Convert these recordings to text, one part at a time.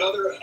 Other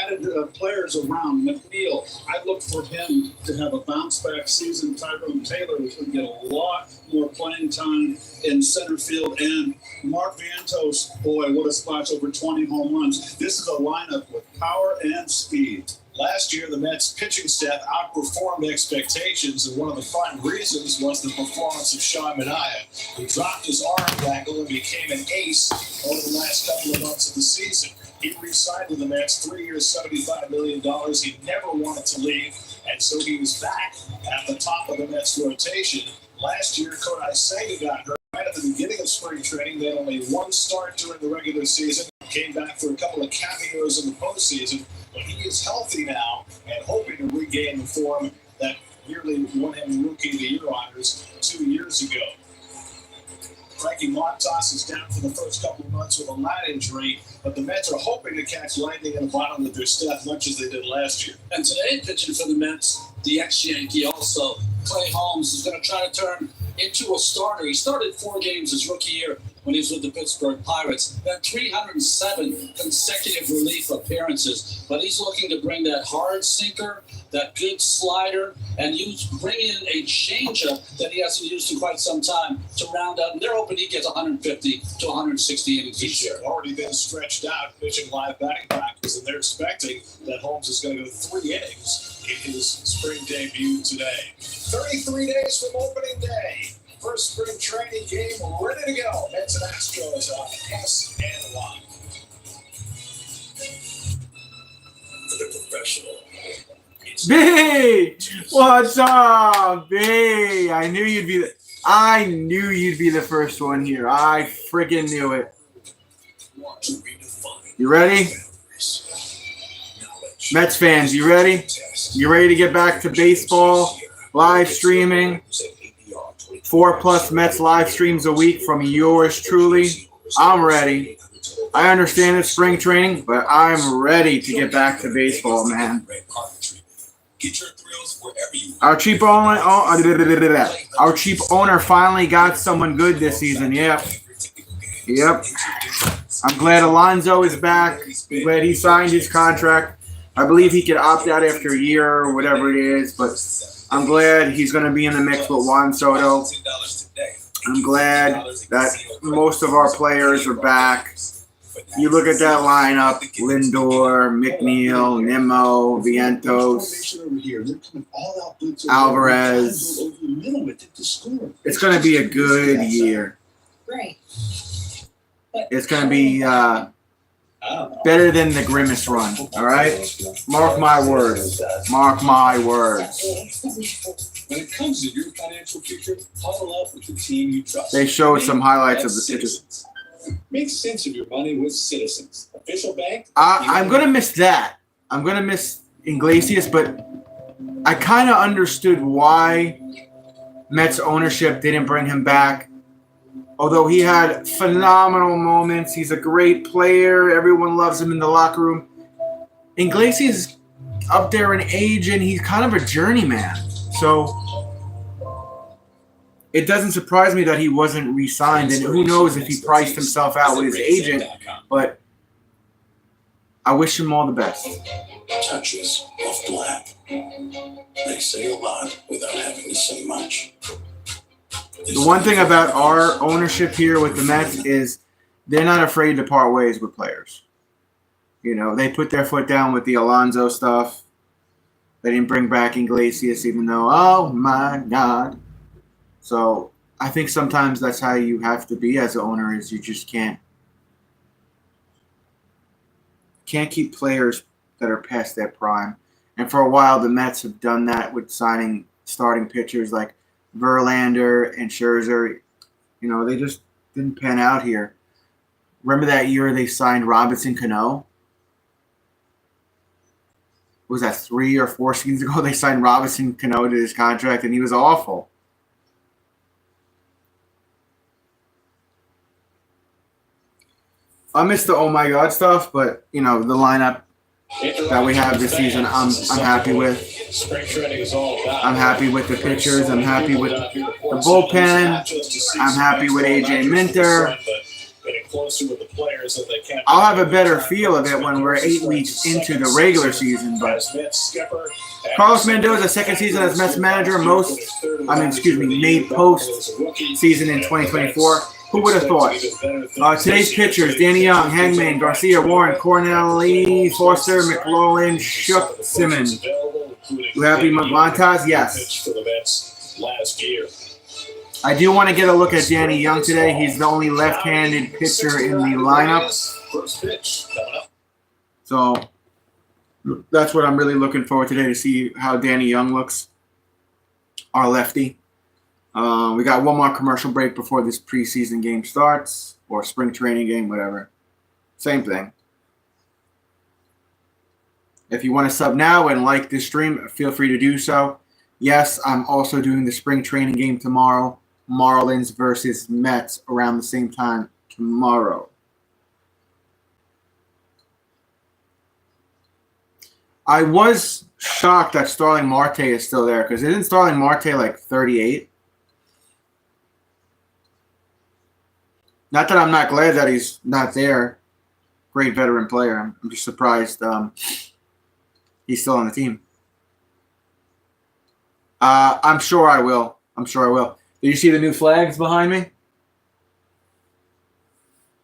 added players around McNeil, I look for him to have a bounce back season. Tyrone Taylor is going to get a lot more playing time in center field, and Mark Vientos, boy, what a splash, over 20 home runs. This is a lineup with power and speed. Last year, the Mets pitching staff outperformed expectations, and one of the prime reasons was the performance of Sean Manaea, who dropped his arm tackle and became an ace over the last couple of months of the season. He re-signed with the Mets, 3 years, $75 million. He never wanted to leave, and so he was back at the top of the Mets rotation. Last year, Kodai Senga got hurt right at the beginning of spring training. They had only one start during the regular season, came back for a couple of cameos in the postseason. But he is healthy now and hoping to regain the form that nearly won him Rookie of the Year honors 2 years ago. Frankie Montas is down for the first couple of months with a lat injury, but the Mets are hoping to catch lightning in the bottom of their staff, much as they did last year. And today, pitching for the Mets, the ex-Yankee also, Clay Holmes, is going to try to turn into a starter. He started 4 games his rookie year when he was with the Pittsburgh Pirates. Had 307 consecutive relief appearances, but he's looking to bring that hard sinker, that good slider, and bring in a changeup that he hasn't used in quite some time to round out. And they're hoping he gets 150 to 160 innings each year. Already been stretched out pitching live batting practice, and they're expecting that Holmes is going to go 3 innings in his spring debut today. 33 days from opening day. First spring training game ready to go. Mets and Astros on SN1. For the professional. B, what's up, B? I knew you'd be the first one here. I freaking knew it. You ready? Mets fans, you ready? You ready to get back to baseball, live streaming? 4+ Mets live streams a week from yours truly. I'm ready. I understand it's spring training, but I'm ready to get back to baseball, man. Our cheap owner finally got someone good this season. Yep. I'm glad Alonso is back. I'm glad he signed his contract. I believe he could opt out after a year or whatever it is, but I'm glad he's going to be in the mix with Juan Soto. I'm glad that most of our players are back. You look at that lineup: Lindor, McNeil, Nimmo, Vientos, Alvarez. It's going to be a good year. It's going to be better than the Grimace run, all right? Mark my words. Mark my words. When it comes to your financial future, huddle up with the team you trust. They showed some highlights of the pitches. Make sense of your money with Citizens. Official bank. I'm going to miss that. I'm going to miss Iglesias, but I kind of understood why Mets ownership didn't bring him back. Although he had phenomenal moments, he's a great player. Everyone loves him in the locker room. Iglesias is up there in age, and he's kind of a journeyman. So it doesn't surprise me that he wasn't re-signed, and who knows if he priced himself out with his agent. But I wish him all the best. Touches of black. They say a lot without having to say much. The one thing about our ownership here with the Mets is they're not afraid to part ways with players. You know, they put their foot down with the Alonso stuff. They didn't bring back Iglesias, even though, oh my God. So I think sometimes that's how you have to be as an owner, is you just can't keep players that are past their prime. And for a while, the Mets have done that with signing starting pitchers like Verlander and Scherzer. You know, they just didn't pan out here. Remember that year they signed Robinson Cano? Was that 3 or 4 seasons ago? They signed Robinson Cano to his contract, and he was awful. I miss the oh my God stuff, but you know, the lineup that we have this season, I'm happy with. I'm happy with the pitchers. I'm happy with the bullpen. I'm happy with AJ Minter. getting closer with the players than they can. I'll have a better feel of it when we're 8 weeks into the regular season. But Carlos Mendoza, second season as Mets manager, made post-season in 2024. Who would have thought? Today's pitchers: Danny Young, Hangman, Garcia, Warren, Cornelli, Foster, McLaughlin, Shook, Simmons. You happy with Montas? Yes. I do want to get a look at Danny Young today. He's the only left-handed pitcher in the lineup. So that's what I'm really looking forward today, to see how Danny Young looks, our lefty. We got one more commercial break before this preseason game starts, or spring training game, whatever. Same thing. If you want to sub now and like this stream, feel free to do so. Yes, I'm also doing the spring training game tomorrow. Marlins versus Mets around the same time tomorrow. I was shocked that Starling Marte is still there, because isn't Starling Marte like 38? Not that I'm not glad that he's not there. Great veteran player. I'm just surprised he's still on the team. I'm sure I will. Did you see the new flags behind me?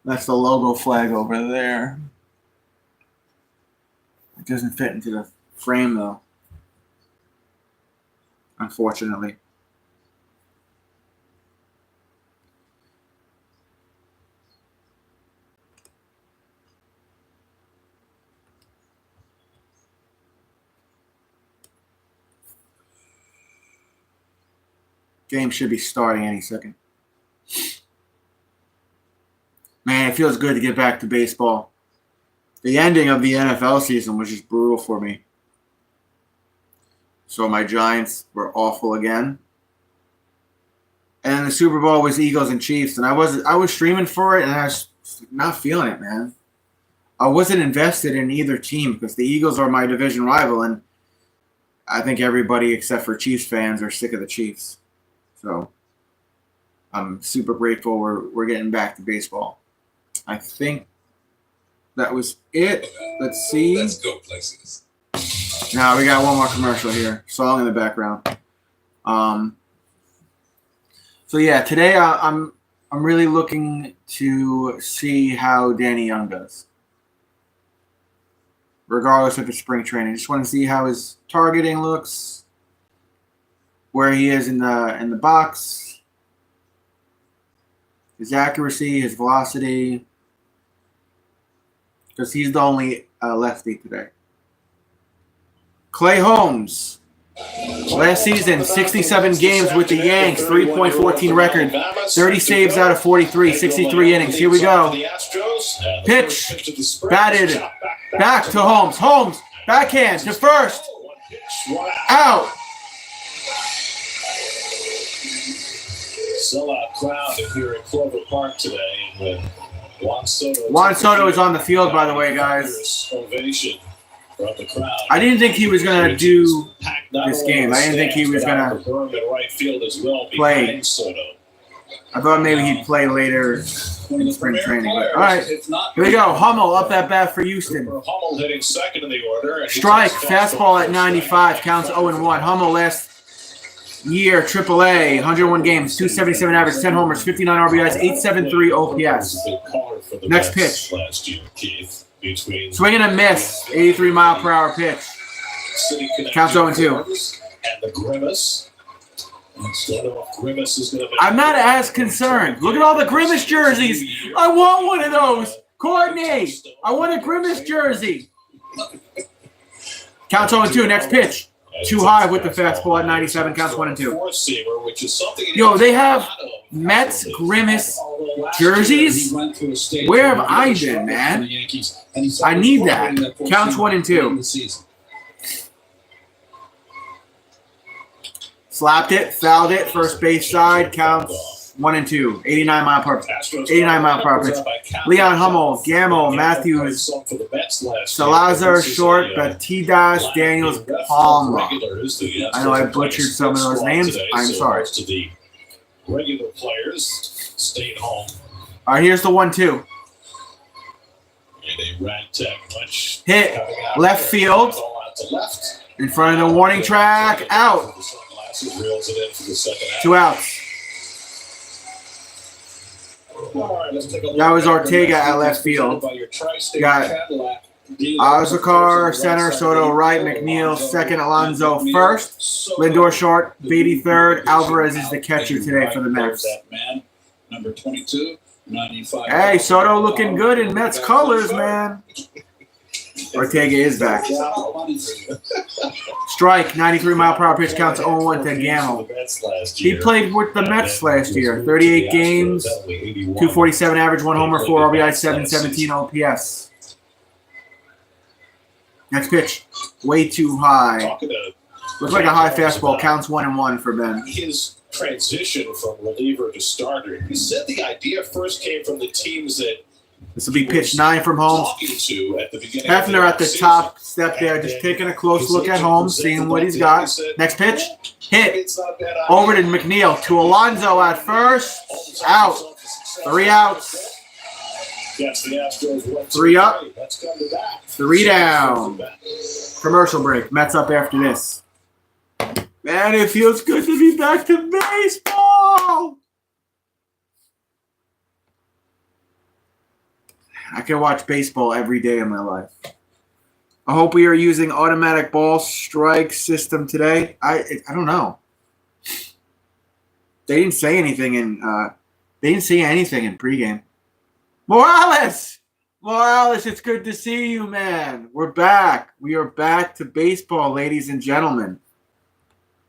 That's the logo flag over there. It doesn't fit into the frame, though. Unfortunately. Game should be starting any second. Man, it feels good to get back to baseball. The ending of the NFL season was just brutal for me. So my Giants were awful again. And the Super Bowl was Eagles and Chiefs, and I was streaming for it, and I was not feeling it, man. I wasn't invested in either team, because the Eagles are my division rival, and I think everybody except for Chiefs fans are sick of the Chiefs. So I'm super grateful we're getting back to baseball. I think that was it. Let's see. Let's go places. Now we got one more commercial here. Song in the background. So yeah, today I'm really looking to see how Danny Young does, regardless of his spring training. I just want to see how his targeting looks, where he is in the box, his accuracy, his velocity, because he's the only lefty today. Clay Holmes, last season, 67 games with the Yanks, 3.14 record, 30 saves out of 43, 63 innings. Here we go. Pitch, batted, back to Holmes. Holmes, backhand to first, out. Sellout crowd here at Clover Park today. With Juan Soto is on the field, by the way, guys. Ovation from the crowd. I didn't think he was going to do this game. I didn't think he was going to play. I thought maybe he'd play later in spring training. But, all right, here we go. Hummel up at bat for Houston. Hummel hitting second in the order. Strike, fastball at 95, counts 0-1. Hummel last year, AAA, 101 games, 277 average, 10 homers, 59 RBIs, 873 OPS. Next pitch. Swing and a miss, 83-mile-per-hour pitch. Counts 0-2. And the grimace. I'm not as concerned. Look at all the Grimace jerseys. I want one of those. Courtney, I want a Grimace jersey. Counts 0-2. Next pitch. Too high with the fastball at 97. Counts 1-2. Yo, they have Mets Grimace jerseys? Where have I been, man? I need that. Counts 1-2. Slapped it, fouled it, first base side, counts 1-2. 89-mile-per-hour pitch. Leon Hummel, Gamble, Matthews, Salazar, Short, Batidas, Daniels, Palmer. I know I butchered some of those names. I'm sorry. Regular players stayed home All right, here's the 1-2. And a ragtag punch. Hit left field. To left. In front of the warning track. Out. Reels it in for the second half. 2 outs. That was Ortega at left field. Got Osakar, center, Soto right, McNeil second, Alonso first, Lindor short, Beatty third, Alvarez is the catcher today for the Mets. Number 22, 95. Hey, Soto looking good in Mets colors, man. Ortega is back. Strike, 93-mile-per-hour pitch counts 0-1 to Gamble. He played with the Mets last year. 38 games, 247 average, 1 homer, 4 RBI, 717 OPS. Next pitch, way too high. Looks like a high fastball, counts 1-1 for Ben. His transition from reliever to starter. He said the idea first came from the teams that this will be pitch 9 from Holmes. Hefner at the top step there, just taking a close look at Holmes, seeing what he's got. Next pitch, hit. Over to McNeil, to Alonso at first. Out. 3 outs. 3 up. 3 down. Commercial break. Mets up after this. Man, it feels good to be back to baseball. I can watch baseball every day of my life. I hope we are using automatic ball strike system today. I don't know. They didn't say anything in pregame. Morales, it's good to see you, man. We're back. We are back to baseball, ladies and gentlemen.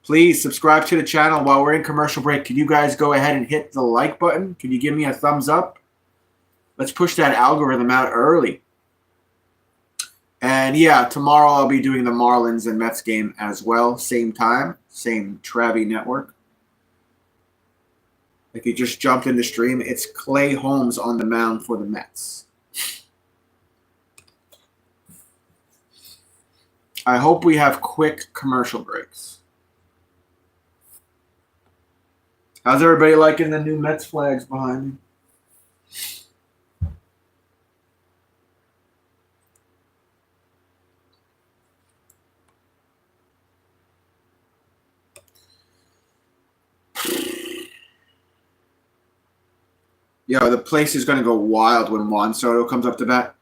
Please subscribe to the channel while we're in commercial break. Can you guys go ahead and hit the like button? Can you give me a thumbs up? Let's push that algorithm out early. And yeah, tomorrow I'll be doing the Marlins and Mets game as well. Same time, same Travi network. If you just jumped in the stream, it's Clay Holmes on the mound for the Mets. I hope we have quick commercial breaks. How's everybody liking the new Mets flags behind me? Yo, the place is going to go wild when Juan Soto comes up to bat.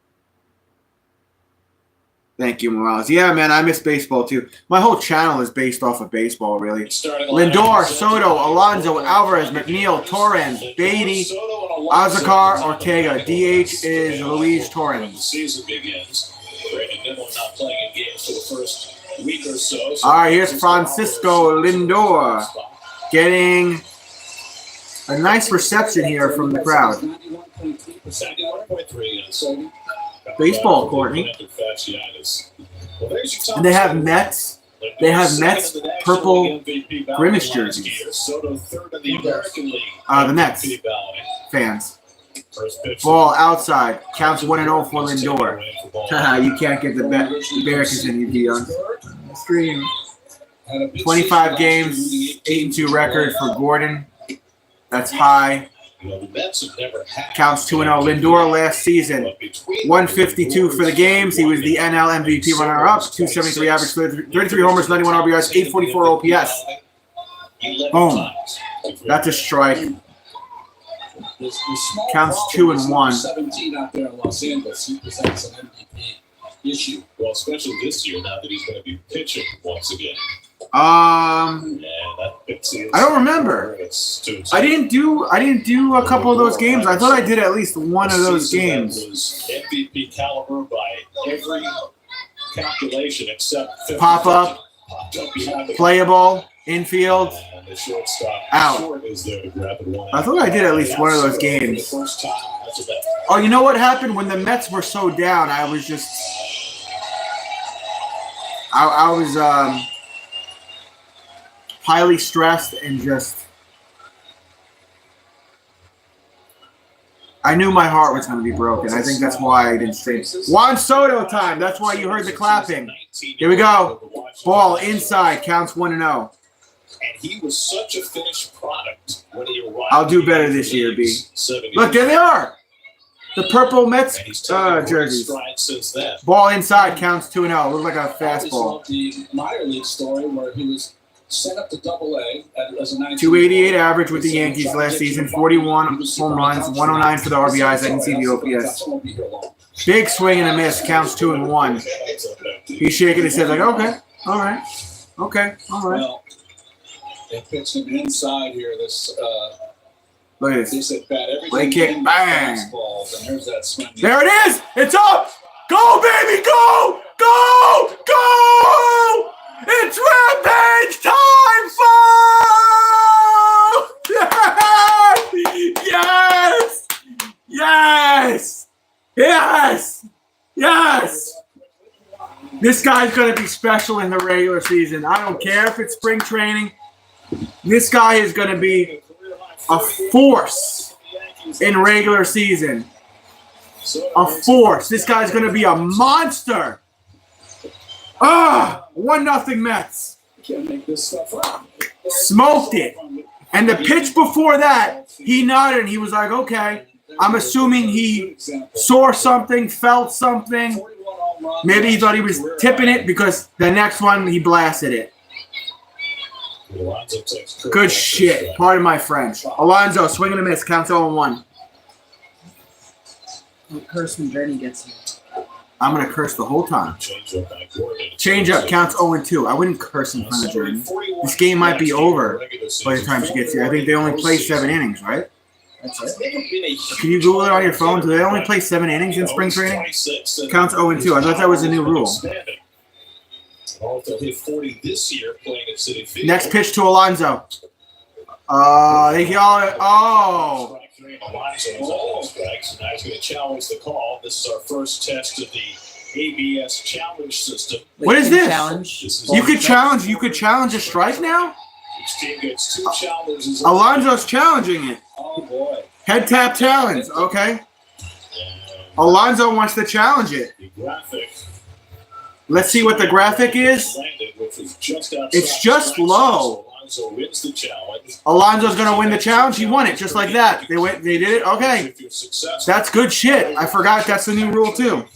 Thank you, Morales. Yeah, man, I miss baseball too. My whole channel is based off of baseball, really. Lindor, Soto, Alonso, Alvarez, McNeil, Torrens, Beatty, Osakar, Ortega. DH is Luis Torrens. Season begins. Brandon Nimmo not playing in games for the first week or so. All right, here's Francisco Lindor getting a nice reception here from the crowd. Baseball, Courtney. And they have Mets. They have Mets purple Grimace jerseys. The Mets fans. Ball outside. Counts 1-0 for Lindor. You can't get the Barricades in you on screen. 25 games, 8-2 record for Gordon. That's high. Counts 2-0. Lindor last season, 152 for the games. He was the NL MVP runner-up, 273 average, 33 homers, 91 RBIs, 844 OPS. Boom. That's a strike. Counts 2-1. 17 out there in Los Angeles. He presents an MVP issue. Well, especially this year now that he's going to be pitching once again. I don't remember. I didn't do a couple of those games. I thought I did at least one of those games. MVP caliber by every calculation except pop up, playable, infield, out. I thought I did at least one of those games. Oh, you know what happened when the Mets were so down? I was just, I was highly stressed and just, I knew my heart was going to be broken. I think that's why I didn't stream. Juan Soto time. That's why you heard the clapping. Here we go. Ball inside. Counts 1-0. And he was such a finished product when he arrived. I'll do better this year, B. Look, there they are. The purple Mets jerseys. Since then. Ball inside counts 2-0. Looks like a I always fastball. loved the minor league story where he was sent up to Double-A as a 19. 288 average with the Yankees last season. 41 home runs. 109 for the RBIs. I can see the OPS. Big swing and a miss. Counts 2-1. He's shaking his head like, okay, all right, okay, all right. Well, they pitched him inside here. Look at They this. said bat everything. Leg kick, in bang. fastballs, and there's that swing. There it is. It's up. Go, baby, go, go, go. It's rampage time, folks. Yes, yes, yes, yes. This guy's going to be special in the regular season. I don't care if it's spring training. This guy is going to be a force in regular season. A force. This guy's going to be a monster. 1-0 Mets. Can't make this stuff up. Smoked it. And the pitch before that, he nodded and he was like, okay. I'm assuming he saw something, felt something. Maybe he thought he was tipping it because the next one he blasted it. Good shit. Pardon my French. Alonso, swing and a miss. Counts 0-1. Curse when Journey gets here. I'm going to curse the whole time. Change up. Counts 0-2. I wouldn't curse in front of Jordan. This game might be over by the time she gets here. I think they only play 7 innings, right? That's it. Can you Google it on your phone? Do they only play 7 innings in spring training? Counts 0-2. I thought that was a new rule. Next pitch to Alonso. They all. Oh. Now he's going to challenge the call. This is our first test of the ABS challenge system. What is this? Challenge. You could challenge. You could challenge a strike now. Each team gets 2 challenges. Alonso's challenging it. Oh boy. Head tap challenge. Okay. Alonso wants to challenge it. The graphic. Let's see what the graphic is. It's just low. Alonso wins the challenge. Alonso's gonna win the challenge. He won it just like that. They went. They did it. Okay. That's good shit. I forgot that's the new rule too.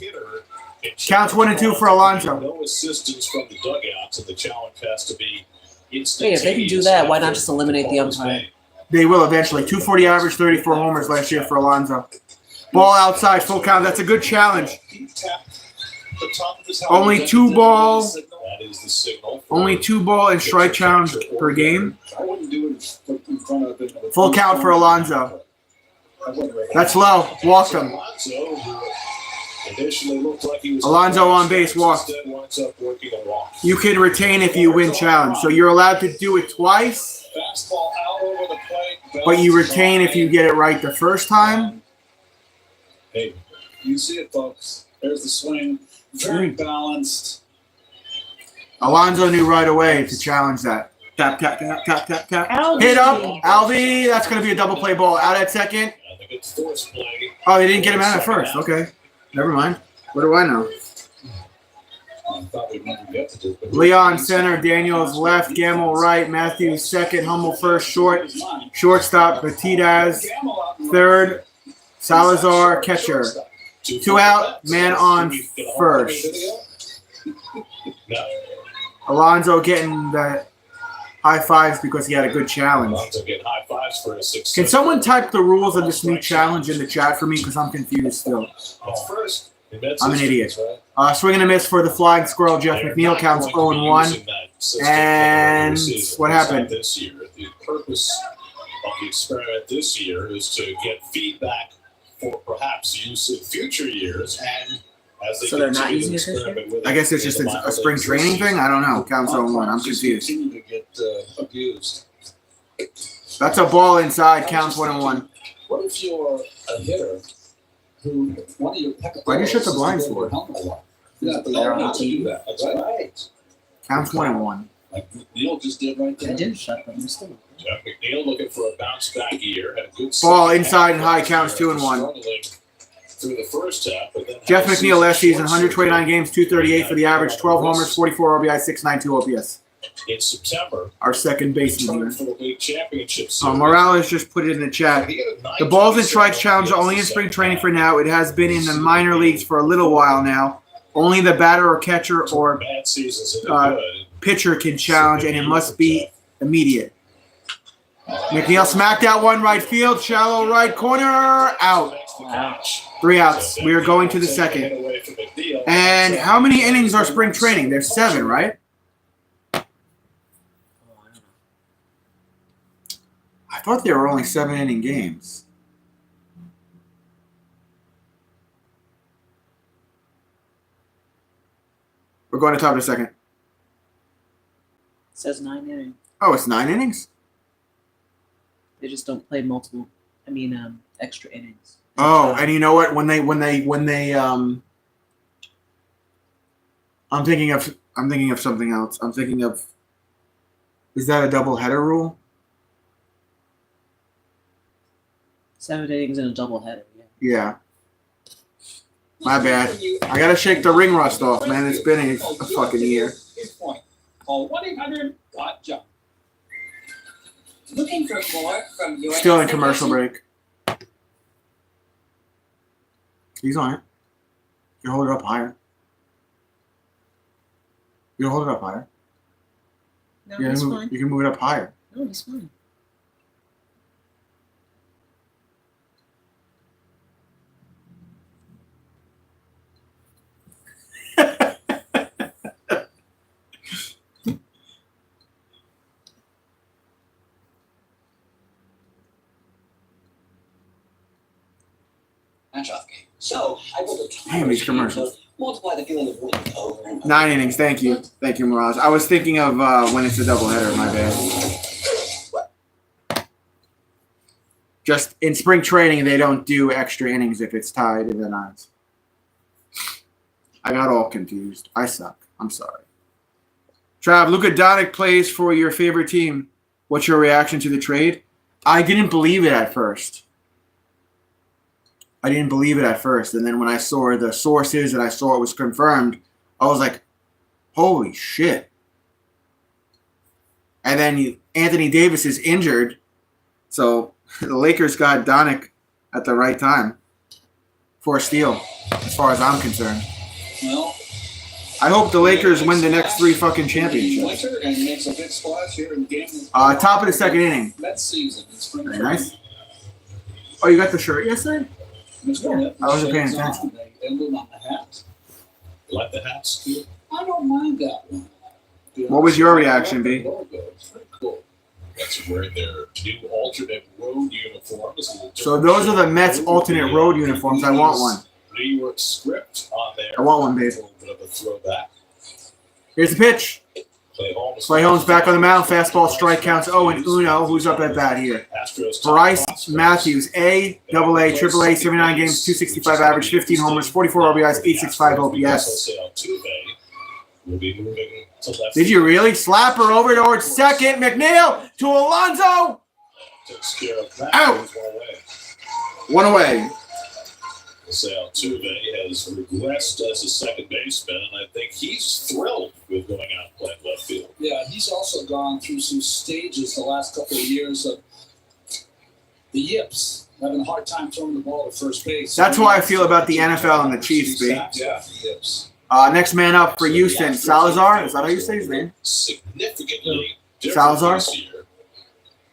Counts 1-2 for Alonso. No assistance from the dugouts, and the challenge has to be Hey, if they can do that, why not just eliminate the umpire? They will eventually. 240 average, 34 homers last year for Alonso. Ball outside, full count. That's a good challenge. Only 2 ball. That is the signal. Only 2 ball and strike challenge per game. I wouldn't do it in front of him. Full count for Alonso. That's low. Walked him. Alonso on base, walked. You can retain if you win challenge. So you're allowed to do it twice, but you retain if you get it right the first time. Hey, you see it, folks. There's the swing. Very balanced. Alonso knew right away to challenge that. Tap, tap, tap, tap, tap, tap. Alvy. Hit up. Alvy. That's going to be a double play ball. Out at second. Oh, they didn't get him out at first. Okay. Never mind. What do I know? Leon center, Daniels left, Gamble right, Matthews second, Hummel first, shortstop, Batidas third, Salazar catcher. 2 out, man on first. Alonso getting the high fives because he had a good challenge. Can someone type the rules of this new challenge in the chat for me because I'm confused still. I'm an idiot. Swing and a miss for the flying squirrel. Jeff McNeil counts 0-1. And what happened? This year, the purpose of the experiment this year is to get feedback for perhaps use in future years. And as they So they're not continue to using it this year? experiment with I guess it's just a spring training thing? I don't know. Counts 0-1. I'm confused. Continue to get abused. That's a ball inside. Counts 1-1. What if you're a hitter who one of your Why'd you shut the blinds for? Yeah, but They're on not to TV. do that. That's right. Counts 1-1. Like Neil just did right there. I didn't shut them. They're still. Jeff McNeil looking for a bounce back year. Had a good Ball second inside half and high, last counts year, 2-1. struggling through the first half, but then Jeff had a McNeil last season, short 129 games, 238 for the average, 12 homers, 44 RBI, 692 OPS. in September. Our second baseman Returned here. for the league championship series. Morales just put it in the chat. He had a The balls and 927 strikes challenge are only in spring training for now. It has been in the minor leagues for a little while now. Only the batter or catcher or bad seasons into good. pitcher can challenge, and it must be immediate. McNeil smacked that one right field, shallow right corner, out. Wow. 3 outs. We are going to the second. And how many innings are spring training? There's 7, right? I thought there were only 7-inning games. We're going to top of the second. It says 9 innings. Oh, it's 9 innings? They just don't play extra innings. Oh, and you know what? When they I'm thinking of something else. I'm thinking of, is that a double-header rule? 7 innings and a doubleheader. Yeah. Yeah. My bad. I gotta shake the ring rust off, man. It's been a fucking year. Call 1-800-GOT-JUMP. Looking for more from your Still in commercial break. He's on it. You hold it up higher. You hold it up higher. No, Yeah, he's fine. you can move it up higher. No, he's fine. So I will Damn, these commercials. multiply the feeling of winning over and over. 9 innings. Thank you, Morales. I was thinking of when it's a doubleheader. My bad. Just in spring training, they don't do extra innings if it's tied in the 9s. I got all confused. I suck. I'm sorry. Trav, Luka Doncic plays for your favorite team. What's your reaction to the trade? I didn't believe it at first. And then when I saw the sources and I saw it was confirmed, I was like, holy shit. And then Anthony Davis is injured. So the Lakers got Doncic at the right time for a steal, as far as I'm concerned. Well, I hope the Lakers win the next 3 fucking championships. winter and makes a big splash here in game. Top of the second inning. Mets season. It's spring Very training. nice. Oh, you got the shirt yesterday? I wasn't paying attention. They emblem on the hat. Like the hats, too. I don't mind that one. What was your reaction, B? It's very cool. That's wearing their new alternate road uniforms. So those are the Mets alternate road uniforms. I want one. New York script on there. I want one, babe. A little bit of a throwback. Here's the pitch. Clay Holmes back on the mound. Fastball strike counts 0-1. Who's up at bat here? Astros Bryce Matthews, A, AA, AAA, 79 games, 265 average, 15 homers, 44 RBIs, 865 OPS. Did you really slap her over towards second? McNeil to Alonso. Out. 1 away. Altuve has regressed as a second baseman, and I think he's thrilled with going out and playing left field. Yeah, he's also gone through some stages the last couple of years of the yips, having a hard time throwing the ball to first base. That's how I feel about the NFL and the Chiefs, B. Yeah, yips. Next man up for Houston, Salazar. Is that how you say his name? Significantly different Salazar? this year.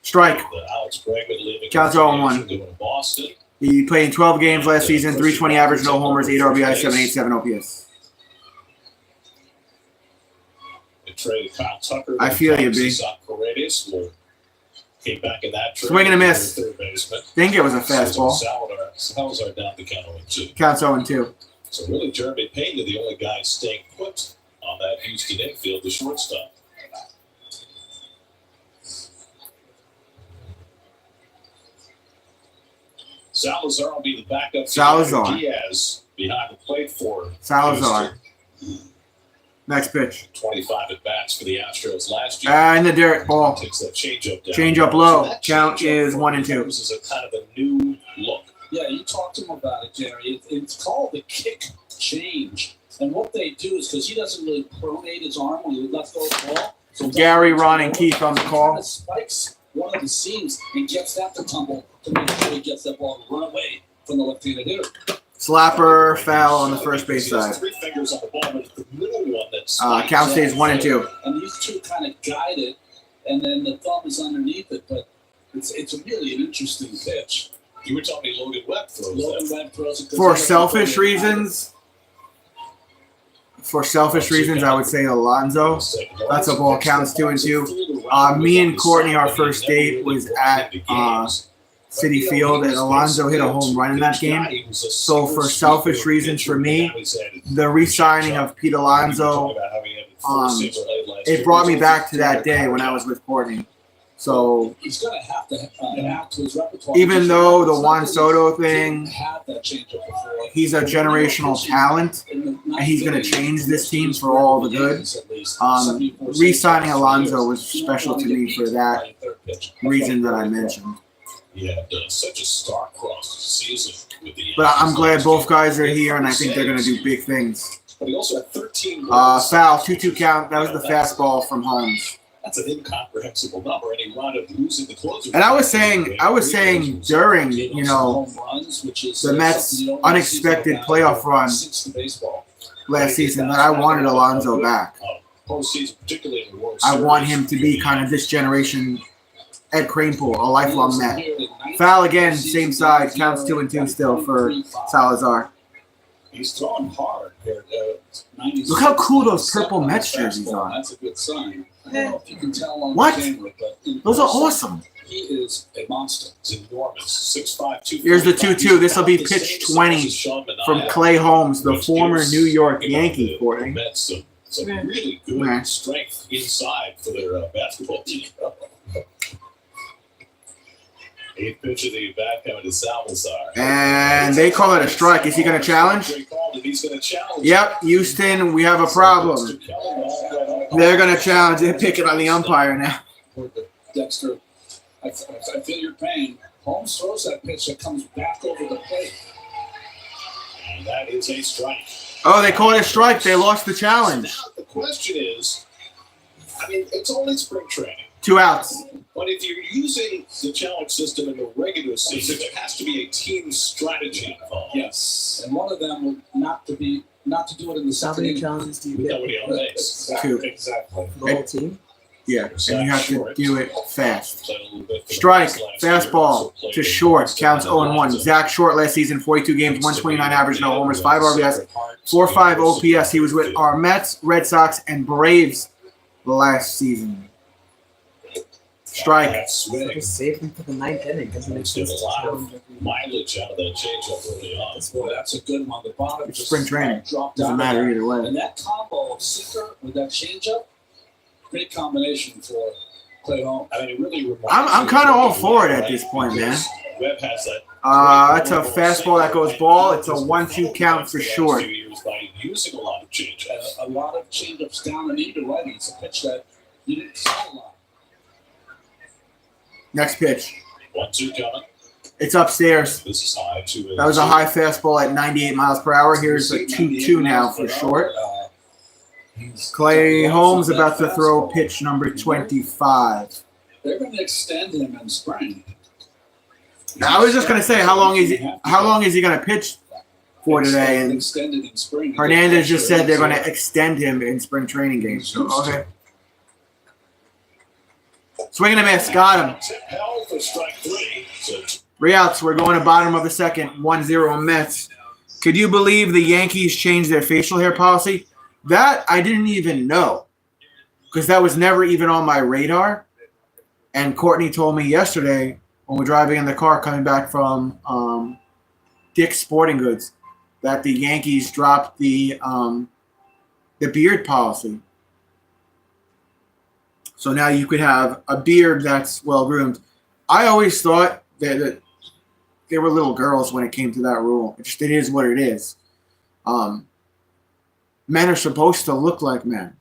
Strike. Alex Bregman leaving Counts 0-1. going to Boston. He played in 12 games last season, 320 average, no homers, 8 RBI, 787 OPS. They traded Kyle Tucker. I feel you, B. Came back in that trade. Swing and a miss. Third baseman. Think it was a fastball. Salazar down to count 0-2. Counts 0-2. So really, Jeremy Pena, the only guy staying put on that Houston infield, the shortstop. Salazar will be the backup. Salazar. Diaz behind the plate for Salazar. Houston. Next pitch. 25 at bats for the Astros last year. In the dirt. Ball. Takes that changeup down. Changeup low. So that Count changeup is 1-2. This is a kind of a new look. Yeah, you talked to him about it, Jerry. It's called the kick change. And what they do is, because he doesn't really pronate his arm when he lets go of the ball, So Gary, Ron, and Keith on the call. Spikes one of the seams and gets that to tumble to make sure he gets that ball to run away from the left-handed hitter. Slapper, foul on the first base He has side. 3 fingers on the ball, but it's the middle one that's Count stays 1 and 2. And these two kind of guide it, and then the thumb is underneath it. But it's really an interesting pitch. You were telling me Logan Webb throws Logan that. Webb throws it. For selfish reasons, I would say Alonso. That's a ball, counts 2 and 2. Me and Courtney, our first date was at City Field, and Alonso hit a home run in that game. So for selfish reasons for me, the re-signing of Pete Alonso, it brought me back to that day when I was with Courtney. So he's going to have to add to his repertoire. even though the Juan Soto thing, Had that changeup before. he's a generational talent, and he's going to change this team for all the good. Re-signing Alonso was special to me for that reason that I mentioned. Yeah, such a star-crossed season with the Yankees. But I'm glad both guys are here, and I think they're going to do big things. But he also had 13 Foul, 2-2 count. That was the fastball from Holmes. That's an incomprehensible number, and he wound up losing the closer. And I was saying during, the Mets' unexpected playoff run last season that I wanted Alonso back. I want him to be kind of this generation Ed Kranepool, a lifelong Met. Foul again, same side, counts 2 and 2 still for Salazar. He's throwing hard. Look how cool those purple Mets jerseys are. That's a good sign. I don't know if you can tell on What? the camera, but Those are awesome. He is a monster. He's enormous. 6'5", 245. Here's the 2-2. This will be pitch 20 from Clay Holmes, the former New York Yankee, Courtney. Some really good strength inside for their basketball team. 8th pitch of the bat coming to Salazar. And they call it a strike. Is he going to challenge? Yep, Houston, we have a problem. They're going to challenge. They're picking on the umpire now. Dexter, I feel your pain. Holmes throws that pitch that comes back over the plate. And that is a strike. Oh, they call it a strike. They lost the challenge. Now, the question is, I mean, it's only spring training. 2 outs. But if you're using the challenge system in the regular season, there has to be a team strategy involved. Yes, and one of them would not to do it in the How second many inning. challenges do you With get nobody on base. Two. Exactly. for the whole team? Yeah, and you have to do it fast. Strike, fastball to Short, counts 0-1. Zach Short last season, 42 games, 129 average, no homers, 5 RBIs, 4.5 OPS. He was with our Mets, Red Sox, and Braves last season. Strike. Just save him for the 9th inning because it makes There's sense a lot to of mileage out of that changeup early on. Boy, that's a good one. The bottom It's just spring training. dropped Doesn't out. matter either way. And that combo of sinker with that changeup, great combination for Clay Holmes. I mean, it really reminds I'm me kind of all what for it Webb at this point, man. has. Webb has that. That's a fastball that goes ball. It's a 1-2 count for Short. By using a lot of changeups. A lot of changeups down and into right. It's a pitch that you didn't see a lot. Next pitch. 1-2 coming. It's upstairs. This is high. 2-2. That was a high fastball at 98 miles per hour. Here's a 2-2 now for Short. Clay Holmes about to throw pitch number 25. They're going to extend him in spring. Now, I was just going to say, how long is he going to pitch for today? And Extended in spring. Hernandez just said they're going to extend him in spring training games. So, okay. Swing and a miss. Got him. Tip held for strike 3. So 3 outs. We're going to bottom of the second. 1-0 Mets. Could you believe the Yankees changed their facial hair policy? That I didn't even know because that was never even on my radar. And Courtney told me yesterday when we're driving in the car coming back from Dick's Sporting Goods that the Yankees dropped the beard policy. So now you could have a beard that's well groomed. I always thought that they were little girls when it came to that rule. It is what it is. Men are supposed to look like men.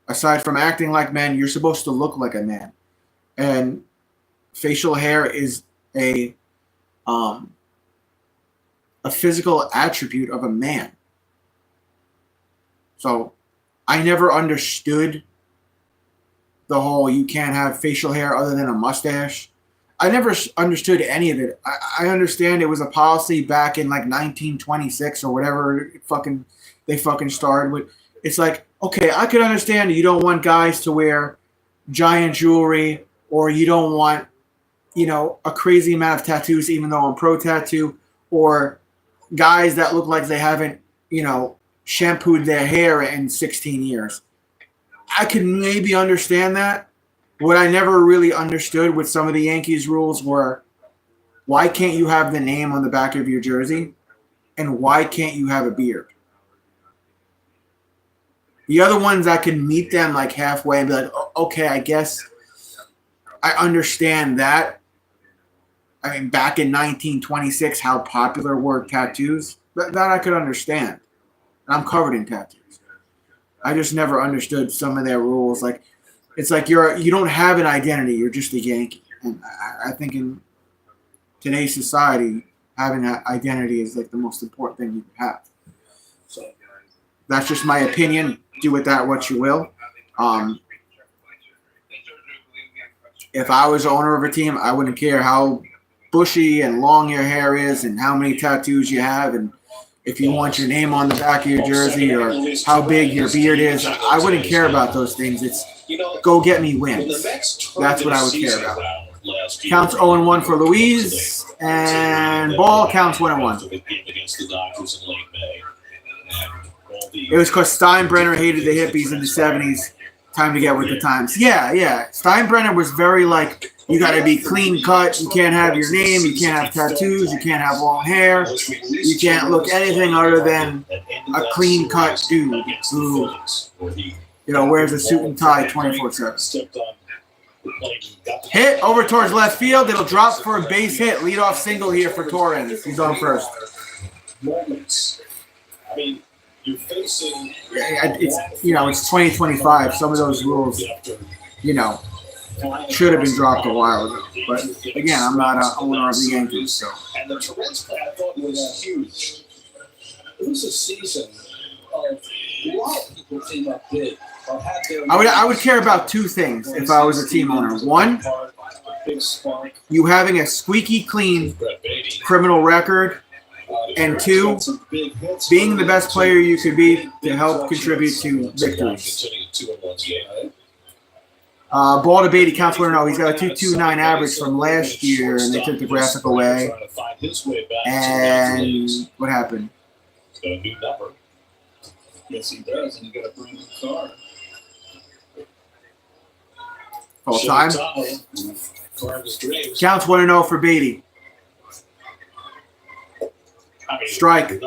Aside from acting like men, you're supposed to look like a man. And facial hair is a physical attribute of a man. So I never understood the whole you can't have facial hair other than a mustache. I never understood any of it. I understand it was a policy back in like 1926 or whatever they fucking started with. It's like, okay, I could understand you don't want guys to wear giant jewelry, or you don't want, a crazy amount of tattoos, even though I'm pro tattoo, or guys that look like they haven't, shampooed their hair in 16 years. I could maybe understand that. What I never really understood with some of the Yankees rules were, why can't you have the name on the back of your jersey? And why can't you have a beard? The other ones, I can meet them like halfway and be like, okay, I guess I understand that. I mean, back in 1926, how popular were tattoos? That I could understand. And I'm covered in tattoos. I just never understood some of their rules. Like, it's like you don't have an identity. You're just a Yankee. And I think in today's society, having that identity is like the most important thing you can have. So that's just my opinion. Do with that what you will. If I was the owner of a team, I wouldn't care how bushy and long your hair is and how many tattoos you have, and if you want your name on the back of your jersey or how big your beard is. I wouldn't care about those things. It's go get me wins. That's what I would care about. Counts 0-1 for Louise, and Ball counts 1-1. It was because Steinbrenner hated the hippies in the 70s. Time to get with the times. Yeah. Steinbrenner was very like, you got to be clean cut. You can't have your name. You can't have tattoos. You can't have long hair. You can't look anything other than a clean cut dude who, wears a suit and tie 24/7. Hit over towards left field. It'll drop for a base hit. Leadoff single here for Torres. He's on first. Moments. I mean, you're facing. It's 2025. Some of those rules, should have been dropped a while ago. But again, I'm not an owner of the Yankees, so. And the Torres play I thought was huge. It was a season of a lot of people came up big. I would care about two things if I was a team owner. One, you having a squeaky clean criminal record, and two, being the best player you could be to help contribute to victories. Ball to Beatty counts 1-0. He's got a 2.29 average from last year, and they took the graphic away. And what happened? Yes, he does, and you got a brand new car. Full time. Counts 1-0 for Beatty. Strike.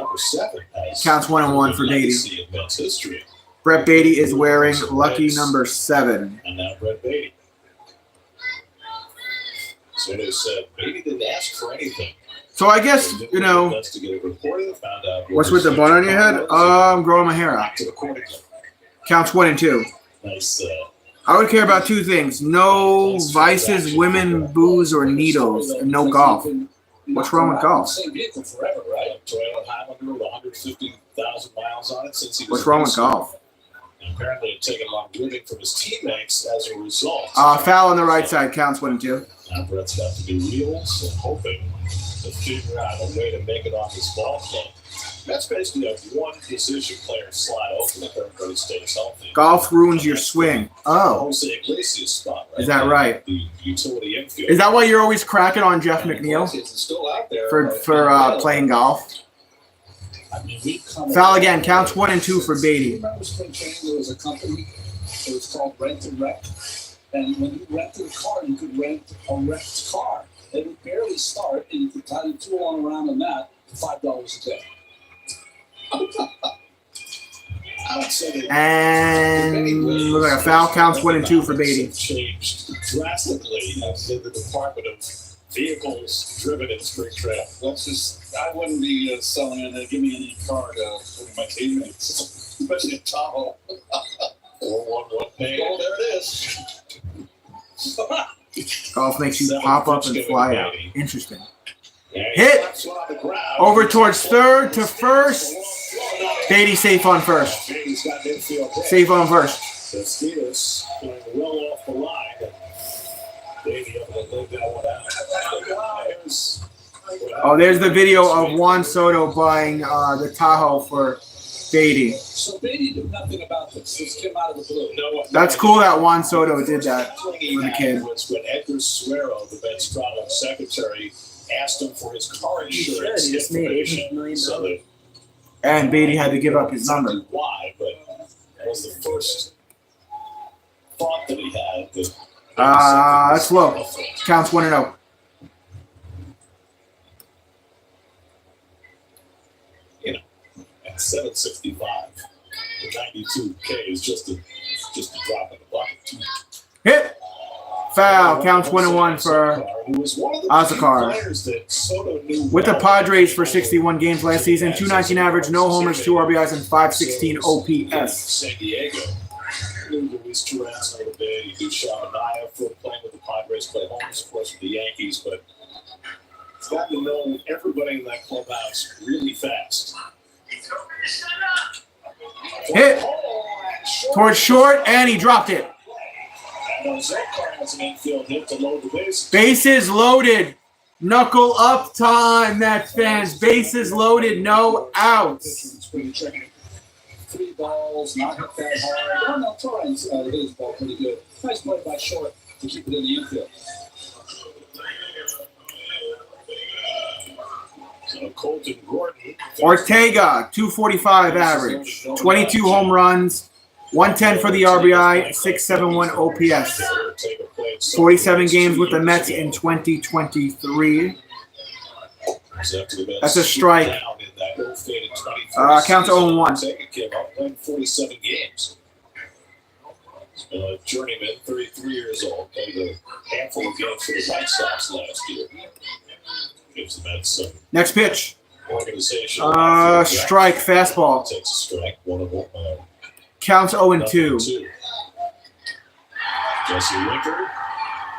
Counts 1-1 for Beatty. Brett Beatty is wearing lucky number 7. And now Brett Beatty. So they said Beatty didn't ask for anything. So I guess, what's with the bun on your head? I'm growing my hair out. Counts 1 and 2. Nice. I would care about two things. No vices, women, booze, or needles, and no golf. What's wrong with golf? Same vehicle forever, right? Toyota Highlander with 150,000 miles on it since he was. What's wrong with golf? And apparently, it's taken a lot of living from his teammates as a result. Foul on the right side. Counts 1 and 2. Now Brett's got to do wheels and hoping to figure out a way to make it on his ball club. That's basically a one-position player slide open if everybody stays healthy. Golf ruins your swing. Oh. Jose Iglesias spot, right? Is that right? The utility infield. Is that why you're always cracking on Jeff McNeil for playing golf? Foul again. Counts 1 and 2 for Beatty. Remember Spring Training, there was a company, it was called Rent and Wreck. And when you rented a car, you could rent a wrecked car. It would barely start, and you could tie the tool on around on that for $5 a day. And look like a foul. Counts 1 and 2 for Beatty. Changed drastically in the Department of Vehicles driven in spring training. I wouldn't be selling it. Give me any car for my teammates, especially in Tahoe. 4-1-1 pay. Oh, there it is. Golf makes you pop up and fly out. Interesting. Hit over towards third to first. Beatty safe on first. Safe on first. Cespedes playing well off the Oh, there's the video of Juan Soto buying the Tahoe for Beatty. So Beatty knew nothing about this. This came out of the blue. That's cool that Juan Soto did that for the kid. Was when Edgar Suero, the Mets travel secretary, asked him for his car insurance He just made information. $800 million. So that And Beatty had to give up his number. why, but that was the first thought that he had. That That's low. Counts 1-0. At 765, the 92K is just a drop in the bucket. Hit. Foul. Counts 1-1 for Azakar. With the Padres for 61 games last season, 219 average, no homers, 2 RBIs, and 516 OPS. San Diego. Luis Torrens over there. You do Shamanaya for playing with the Padres, play homers, of course, with the Yankees, but it's gotten to know everybody in that clubhouse really fast. Hit towards short, and he dropped it. Bases loaded. Knuckle up time, Mets fans. Bases loaded, no outs. 3 balls, not hit that hard. No, Torrens hit his ball pretty good. Nice play by short to keep it in the infield. Colton Gordon. Ortega, 245 average, 22 home runs, 110 for the RBI, 671 OPS. 47 games with the Mets in 2023. That's a strike. Counts 0-1. 47 games. Journeyman, 33 years old, played a handful of games for the White Sox last year. Gives the Mets some Next pitch. organization. Strike, fastball. Takes a strike, one of them. Counts 0-2. Jesse Winker,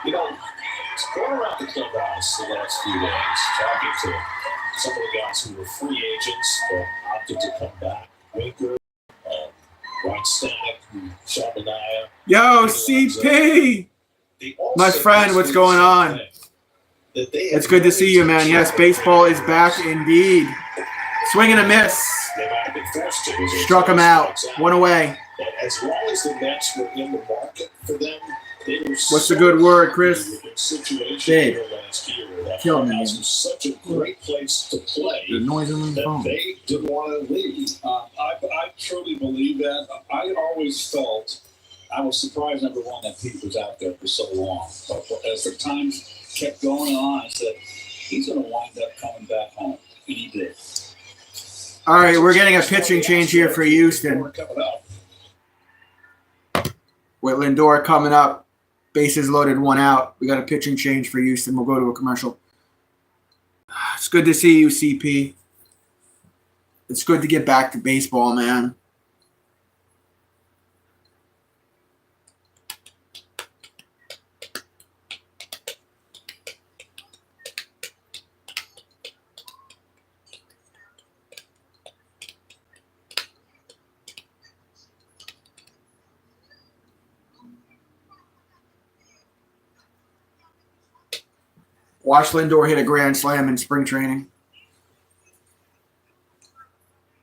he's going around the clubhouse the last few days, talking to some of the guys who were free agents but opted to come back. Winker, Ron Stanek, Shamanaya. Yo, CP! My friend, what's going on? It's good to see you, man. Yes, baseball is back indeed. Swing and a miss. Struck him out. One away. But as long as the Mets were in the market for them, they were What's the good word, Chris? Dave. Kill me. Was such a great place to play The noise on the that phone. they didn't want to leave. I truly believe that. I always felt, I was surprised, number one, that Pete was out there for so long. But as the time kept going on, I said, he's going to wind up coming back home. And he did. All right, we're getting a pitching change here for Houston. With Lindor coming up, bases loaded, 1 out. We got a pitching change for Houston. We'll go to a commercial. It's good to see you, CP. It's good to get back to baseball, man. Watch Lindor hit a grand slam in spring training.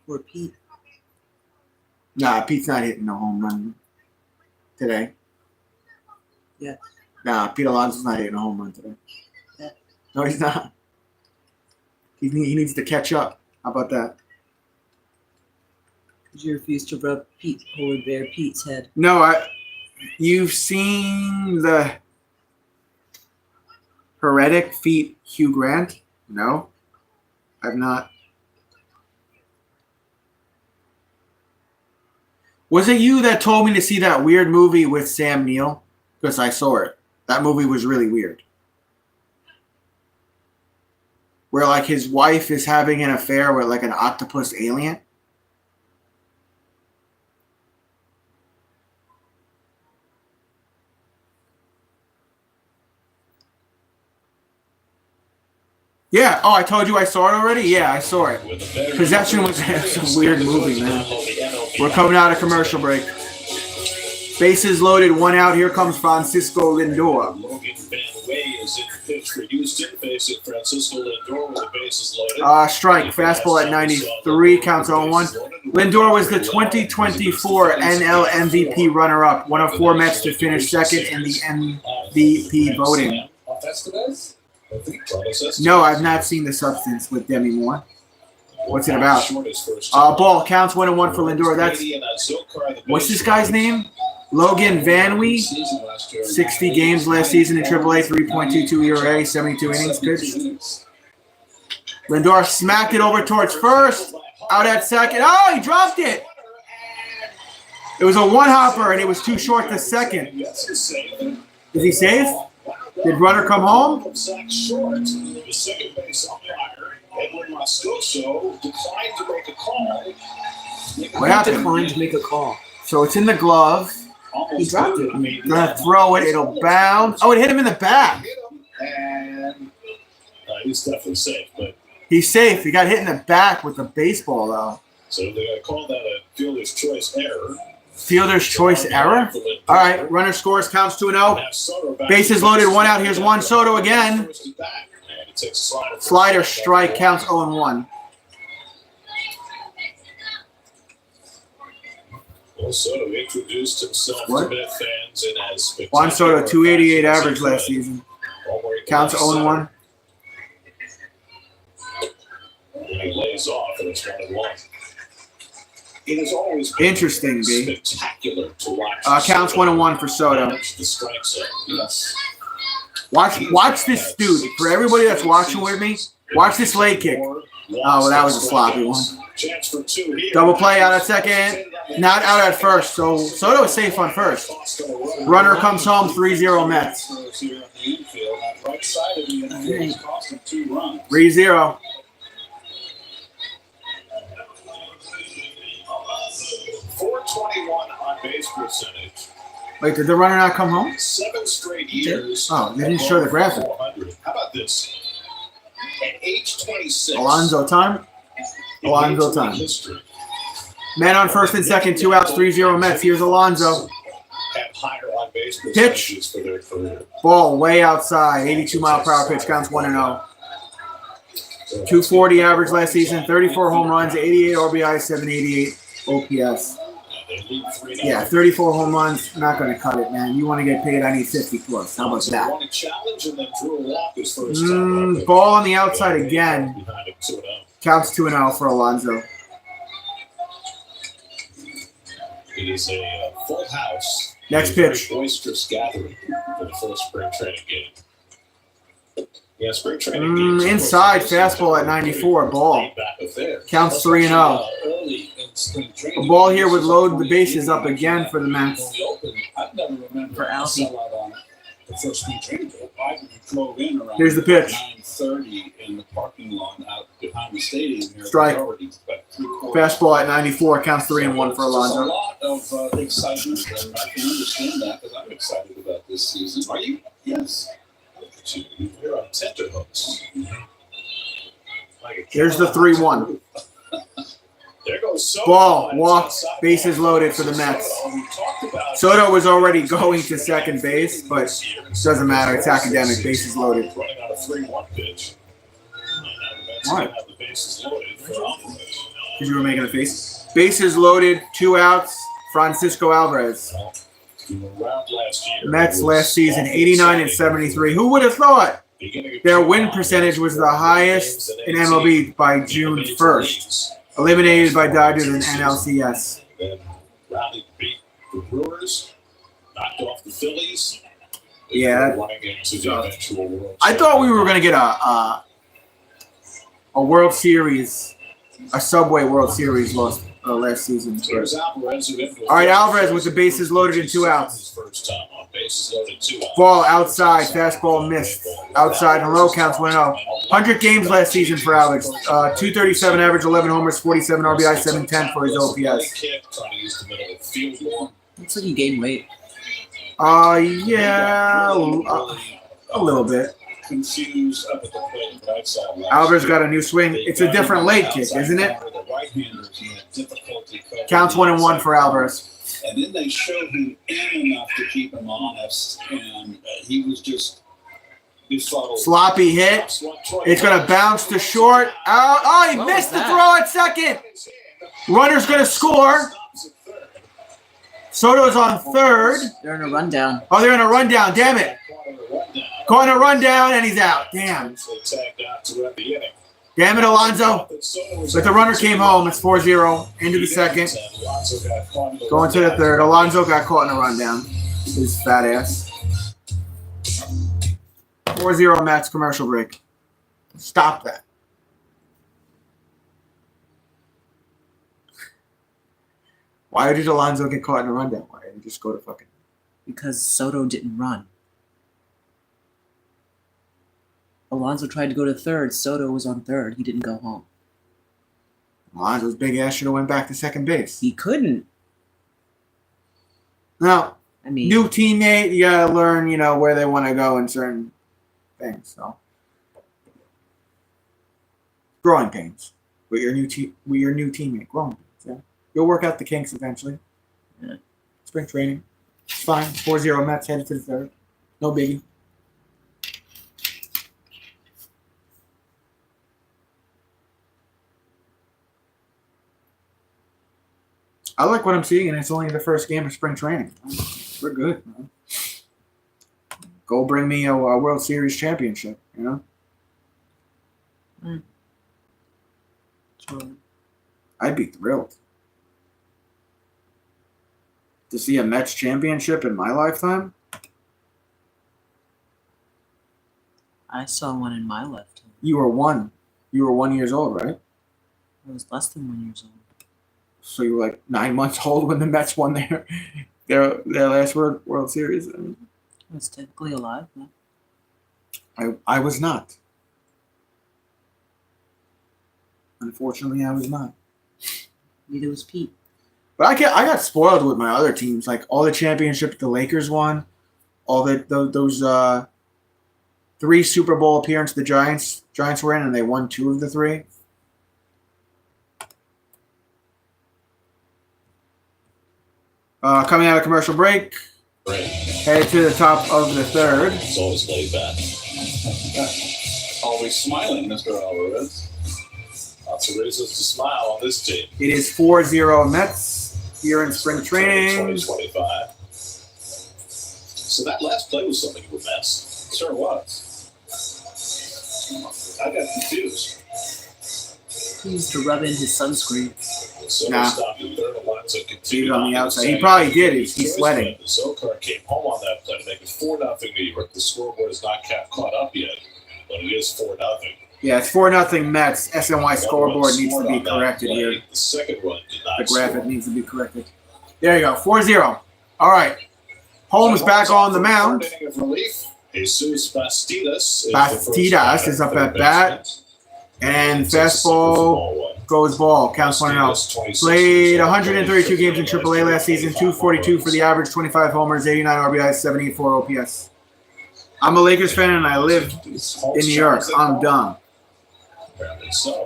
Or Pete. Nah, Pete's not hitting no home run today. Yeah. Nah, Pete Alonso's not hitting a home run today. Yeah. No, he's not. He needs to catch up. How about that? Did you refuse to rub Polar Bear Pete's head? No, you've seen the Heretic feat Hugh Grant? No, I've not. Was it you that told me to see that weird movie with Sam Neill? Because I saw it. That movie was really weird. Where like his wife is having an affair with like an octopus alien. Yeah. Oh, I told you I saw it already? Yeah, I saw it. Possession was a weird movie, man. We're coming out of commercial break. Bases loaded, 1 out. Here comes Francisco Lindor. Logan Van Way is in pitch for Houston, facing Francisco Lindor with the bases loaded. Strike. Fastball at 93. Counts 0-1. Lindor was the 2024 NL MVP runner-up. One of 4 Mets to finish second in the MVP voting. No, I've not seen the substance with Demi Moore. What's it about? Ball. Counts 1-1 for Lindor. That's what's this guy's name? Logan Vanwee. 60 games last season in AAA. 3.22 ERA. 72 innings pitched. Lindor smacked it over towards first. Out at second. Oh, he dropped it. It was a one-hopper, and it was too short to second. Is he safe? Did runner come home? What happened? Declined to make a call. So it's in the glove. He dropped it. Gonna throw it. It'll bounce. Oh, it hit him in the back. He's definitely safe, but He's safe. He got hit in the back with the baseball, though. so they're going to call that a fielder's choice error. Fielder's choice error? All right. Runner scores. Counts 2-0. Bases loaded. 1 out. Here's Juan Soto again. Slider strike. Counts 0-1. Juan Soto introduced himself to Met fans and has Juan Soto, 288 average last season. Counts 0-1. When he lays off, and it's 1-1. It is always Interesting, B. spectacular to watch. Counts 1-1 for Soto. Manage the strike zone. Yes. Watch this dude. For everybody that's watching with me, watch this leg kick. Oh, well, that was a sloppy one. Chance for 2 here. Double play out at second. Not out at first. So Soto is safe on first. Runner comes home. 3-0 Mets. 3-0. 421 on base percentage. Wait, did the runner not come home? 7 straight years. Oh, they didn't show the graphic. 400. How about this? At age 26. Alonzo time. Alonzo time. History. Man on first and second. 2 outs. 3-0 Mets. Here's Alonzo. Have higher on base Pitch. percentages for their career. Ball way outside. 82-mile-per-hour pitch. Counts 1-0. 240 average last season. 34 home runs. 88 RBI. 788 OPS. Yeah, 34 home runs. Not going to cut it, man. You want to get paid, I need 50 plus. How about that? Ball on the outside again. Counts 2-0 for Alonzo. It is a full house. Next pitch. Boisterous gathering for the first spring training game. Yeah, spring training games. Inside, fastball at 94. Ball. Counts 3-0. A ball here would load the bases up again for the Mets. For Alfie. Here's the pitch. 9:30 in the parking lot out behind the stadium here. Strike. Fastball at 94. Counts 3-1 for There's a Alonzo. lot of excitement, and I can understand that because I'm excited about this season. Are you? Yes. You're on tenterhooks. Here's the 3-1. There goes Soto. Ball, walk, bases loaded for the Mets. Soto was already going to second base, but doesn't matter. It's academic. Bases loaded. Running on a 3-1 pitch. Why? Have the bases loaded for Alvarez. Because you were making a face. Bases loaded, 2 outs. Francisco Alvarez. You were around last year. Mets last season, 89 and 73. Who would have thought their win percentage was the highest in MLB by June 1st? Eliminated by Dodgers and NLCS. Then Raleigh beat the Brewers, knocked off the Phillies. Yeah. Running into the eventual World I thought we were going to get a World Series, a Subway World Series last season. Here's Alvarez. All right, Alvarez with the bases loaded and 2 outs. His first time on bases loaded, 2 outs. Ball outside, fastball missed. Outside and low, counts 1-0. 100 games last season for Alex. 237 average, 11 homers, 47 RBI, 710 for his OPS. Looks like he gained weight. Yeah, a little bit. Confused up at the plate, right side. Alvarez got a new swing. It's a different leg kick, isn't it? Counts 1-1 for Alvarez. And then they showed him in enough to keep him honest, and he was just Sloppy hit. It's going to bounce to short. Out. Oh, he missed the throw at second. Runner's going to score. Soto's on third. They're in a rundown. Oh, they're in a rundown. Damn it. Caught in a rundown, and he's out. Damn. Damn it, Alonso. But the runner came home. It's 4-0 into the second. Going to the third. Alonso got caught in a rundown. His fat ass. 4-0 Mets, commercial break. Stop that. Why did Alonso get caught in a rundown? Why didn't he just go to fucking... Because Soto didn't run. Alonso tried to go to third. Soto was on third. He didn't go home. Alonso's big ass should have went back to second base. He couldn't. No. I mean, New teammate, you gotta learn, where they want to go in certain things. So, growing pains with your new teammate. Growing pains. Yeah, you'll work out the kinks eventually. Yeah. Spring training, it's fine. 4-0 Mets headed to the third. No biggie. I like what I'm seeing, and it's only the first game of spring training. We're good, man. Go bring me a World Series championship, I'd be thrilled to see a Mets championship in my lifetime. I saw one in my lifetime. You were 1 years old, right? I was less than 1 year old. So you were like 9 months old when the Mets won their last World Series. I was technically alive. I was not. Unfortunately, I was not. Neither was Pete. But I got spoiled with my other teams, like all the championships the Lakers won, all those 3 Super Bowl appearances the Giants were in, and they won 2 of the 3. Coming out of commercial break, headed to the top of the third. It's always laid back. Always smiling, Mr. Alvarez. Lots of reasons to smile on this team. It is 4-0 Mets here in spring training. 2025. So that last play was something of a mess. Sure was. I got confused. He used to rub in his sunscreen. So Nah. stopped at third. Alonso He continued was on the to outside. say- He probably did. He's sweating. Zokar came home on that play to make it 4-0 New York. The scoreboard is not caught up yet, but it is 4-0. Yeah, it's 4-0 Mets. SNY scoreboard needs to be corrected here. The second run did not The graphic score. needs to be corrected. There you go, 4-0. All right. Holmes back on the mound. Third inning of relief. Jesus Bastidas Bastidas is up at bat. And fastball goes ball. Counts 1-0. Played 132 games in AAA last season. 242 for the average. 25 homers. 89 RBIs. 784 OPS. I'm a Lakers fan and I live in New York. I'm dumb.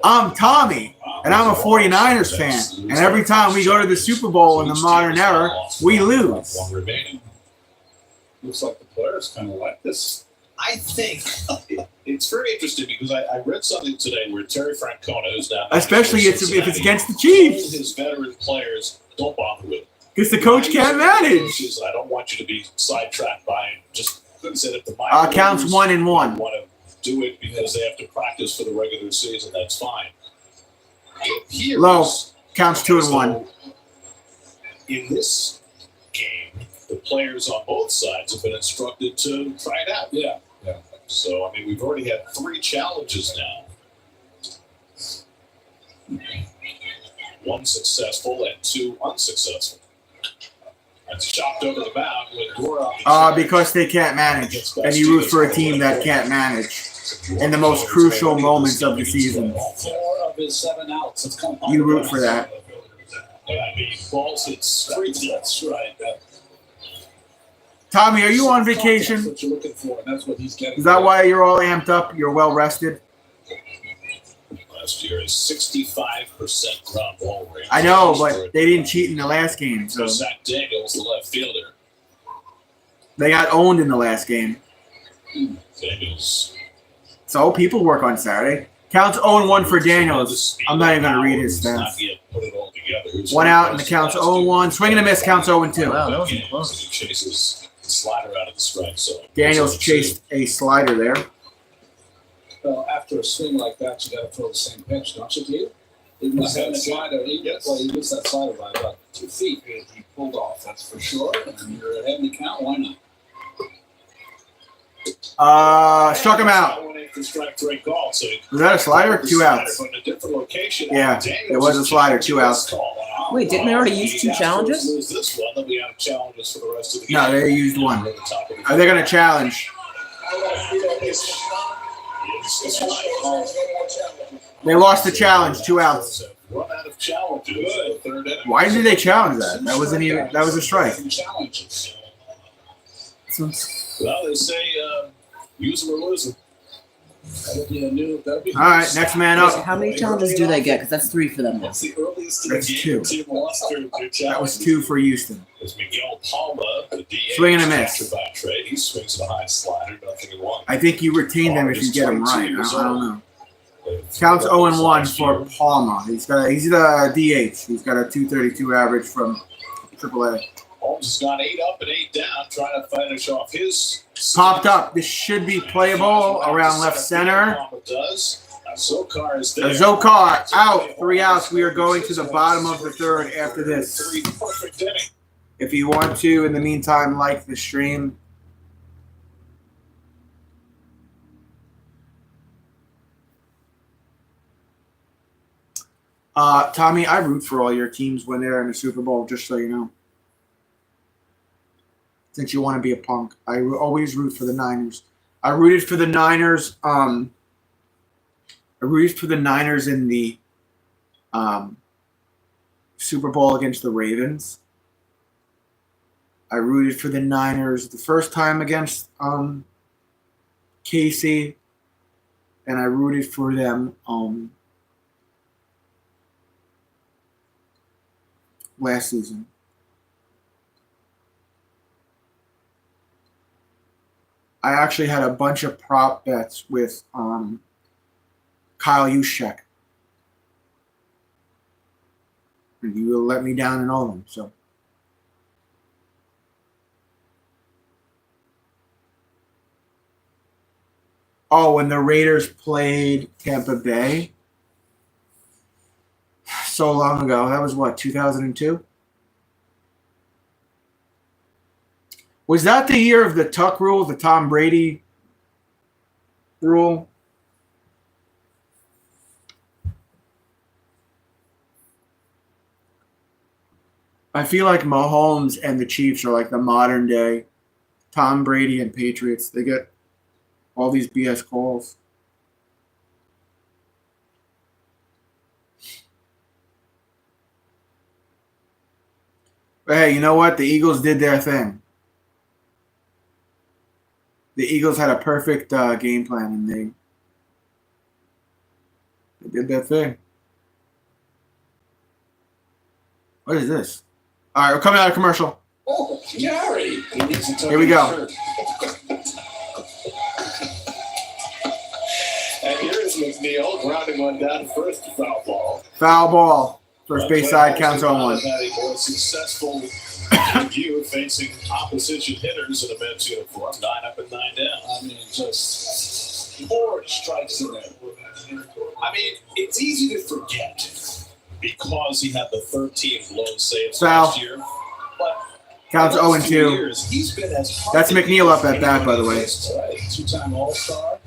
I'm Tommy, and I'm a 49ers fan. And every time we go to the Super Bowl in the modern era, we lose. One remaining. Looks like the players kind of like this. I think it's very interesting because I read something today where Terry Francona, who's now Especially if it's against the told Chiefs. his veteran players, don't bother with it. Because the coach can't manage. He says, I don't want you to be sidetracked by just said if the Counts 1-1. want to do it because they have to practice for the regular season, that's fine. It appears Low. Counts 2-1. in this game, the players on both sides have been instructed to try it out. Yeah. So, I mean, we've already had 3 challenges now. 1 successful and 2 unsuccessful. That's chopped over the mound with Lindor on the charge. Because they can't manage. And you root for a team that can't manage in the most crucial moments of the season. 4 of his 7 outs have come You root for that. Yeah, I mean, balls hit straight. That's right. Tommy, are you on That's vacation? what you're looking for, and that's what he's getting. Is that why you're all amped up? You're well rested? Last year is 65% ground ball rate. I know, but they didn't cheat in the last game. So So Zach Daniels, the left fielder. they got owned in the last game. Daniels. So people work on Saturday. Counts 0-1 for Daniels. I'm not even going to read his stats. One out, and the counts 0-1. Swing and a miss, counts 0-2. Wow, that wasn't close. He chases the slider out of the strike zone. Daniels chased a slider there. Well, after a swing like that, you got to throw the same pitch, don't you, Dave? He missed that slider. He missed that slider by about 2 feet. He pulled off, that's for sure. And you're ahead in the count. Why not? Struck him out. Was that a slider? 2 outs. Yeah, it was a slider. 2 outs. Wait, didn't they already use 2 challenges? No, they used 1. Are they going to challenge? They lost the challenge. 2 outs. Why did they challenge that? That wasn't even. That was a strike. Well, they say use them or lose them. All right, next man up. How many challenges do they get? Because that's 3 for them. That's the earliest That's 2. That was 2 for Houston. It's Miguel Palma, the DH. Swing and a miss. Trade. He swings a high slider, nothing wrong. I think you retain them if you get them right. I don't know. Counts 0-1 for Palma. He's the DH. He's got a 232 average from AAA. Holmes has gone 8 up and 8 down, trying to finish off his. Popped up. This should be playable around left center. Zokar is there. Zokar out. 3 outs. We are going to the bottom of the 3rd after this. If you want to, in the meantime, like the stream. Tommy, I root for all your teams when they're in the Super Bowl, just so you know. Since you want to be a punk, I always root for the Niners. I rooted for the Niners. I rooted for the Niners in the Super Bowl against the Ravens. I rooted for the Niners the first time against Casey, and I rooted for them last season. I actually had a bunch of prop bets with Kyle Juszczyk. And you let me down in all of them. So. Oh, when the Raiders played Tampa Bay so long ago. That was what, 2002? Was that the year of the Tuck rule, the Tom Brady rule? I feel like Mahomes and the Chiefs are like the modern day Tom Brady and Patriots. They get all these BS calls. But hey, you know what? The Eagles did their thing. The Eagles had a perfect game plan, and they did their thing. What is this? All right, we're coming out of commercial. Oh, Gary! Here we go. And here is McNeil grounding one down first, foul ball. Foul ball. First base side counts on 1. Had a more successful debut facing opposition hitters in a Mets uniform. 9 up and 9 down. I mean, just 4 strikes in there. I mean, it's easy to forget because he had the 13 blown saves Foul. last year. But Counts 0-2. years, he's been as hard That's McNeil up at bat, by the way. Right, 2-time All-Star.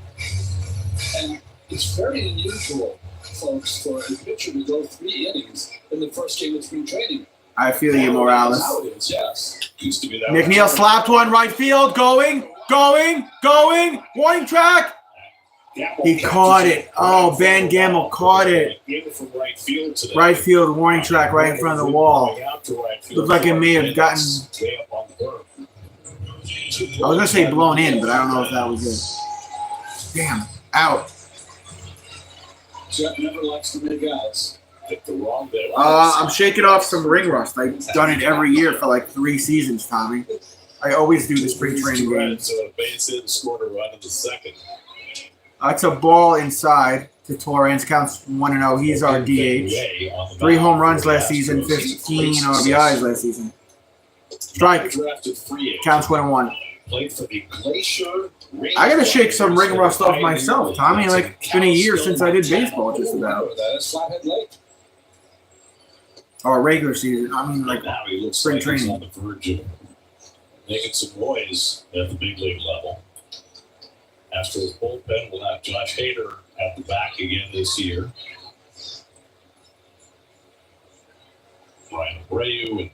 And it's very unusual, folks, for a pitcher to go 3 innings in the first game of spring training. I feel you, Morales. Now it is, yes. used to be that. McNeil slapped one right field. Going. Warning track. He caught it. Oh, Van Gamble caught it. Right field warning track right in front of the wall. Looked like it may have gotten. I was going to say blown in, but I don't know if that was it. Damn. Out. Jeff never likes to make outs. I'm shaking off some ring rust. I've done it every year for like 3 seasons, Tommy. I always do the spring training Red, games. so a base hit and scored a run in the second. That's a ball inside to Torrance. Counts 1-0. He's our DH. 3 home runs last season, 15 RBIs last season. Strike. Counts 1-1. Played for the Glacier. I gotta shake some ring rust off myself, Tommy. Like, it's been a year since I did baseball, just about. That is Flathead Lake. Or regular season. I mean, like, now he looks spring like he's training. on the verge of making some noise at the big league level. Astros bullpen will have Josh Hader at the back again this year. Brian Abreu, and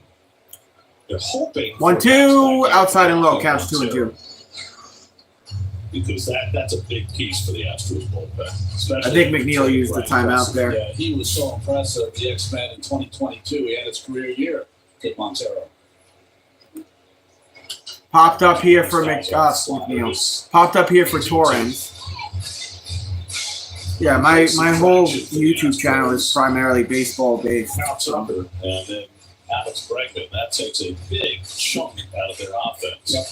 they're hoping 1-2 outside and low. Counts 2-2. Because that's a big piece for the Astros bullpen. I think McNeil used the timeout there. Yeah, he was so impressive, the X-Man in 2022. He had his career year at Montero. Popped up here for McNeil. Popped up here for Torrance. Yeah, my whole YouTube channel is primarily baseball based. And then Alex Bregman, that takes a big chunk out of their offense. Yep.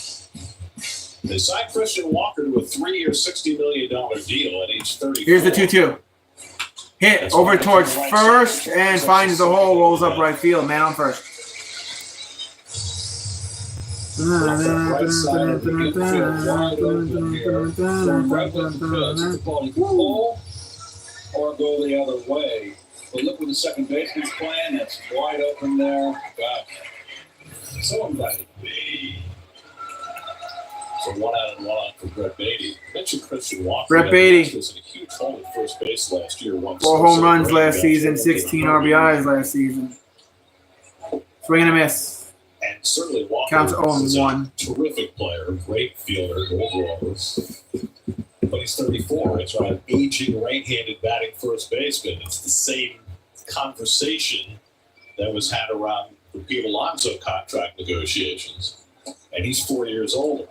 They signed Christian Walker to a 3-year, $60 million deal at age 34. Here's the 2-2. Hit over towards first and finds the hole, rolls up right field. Man on first. Or go the other way. But look where the second baseman's playing. That's wide open there. God. So inviting. So 1 out and 1 out for Brett Beatty. You mentioned Christian Walker. Brett Beatty. Was in a huge hole at first base last year. 4 home runs last season, 16 RBIs last season. Swing and a miss. And certainly Walker Counts is 0-1. a terrific player, great fielder, overall. But he's 34. It's right, an aging right-handed batting first baseman. It's the same conversation that was had around the Pete Alonso contract negotiations. And he's 4 years older.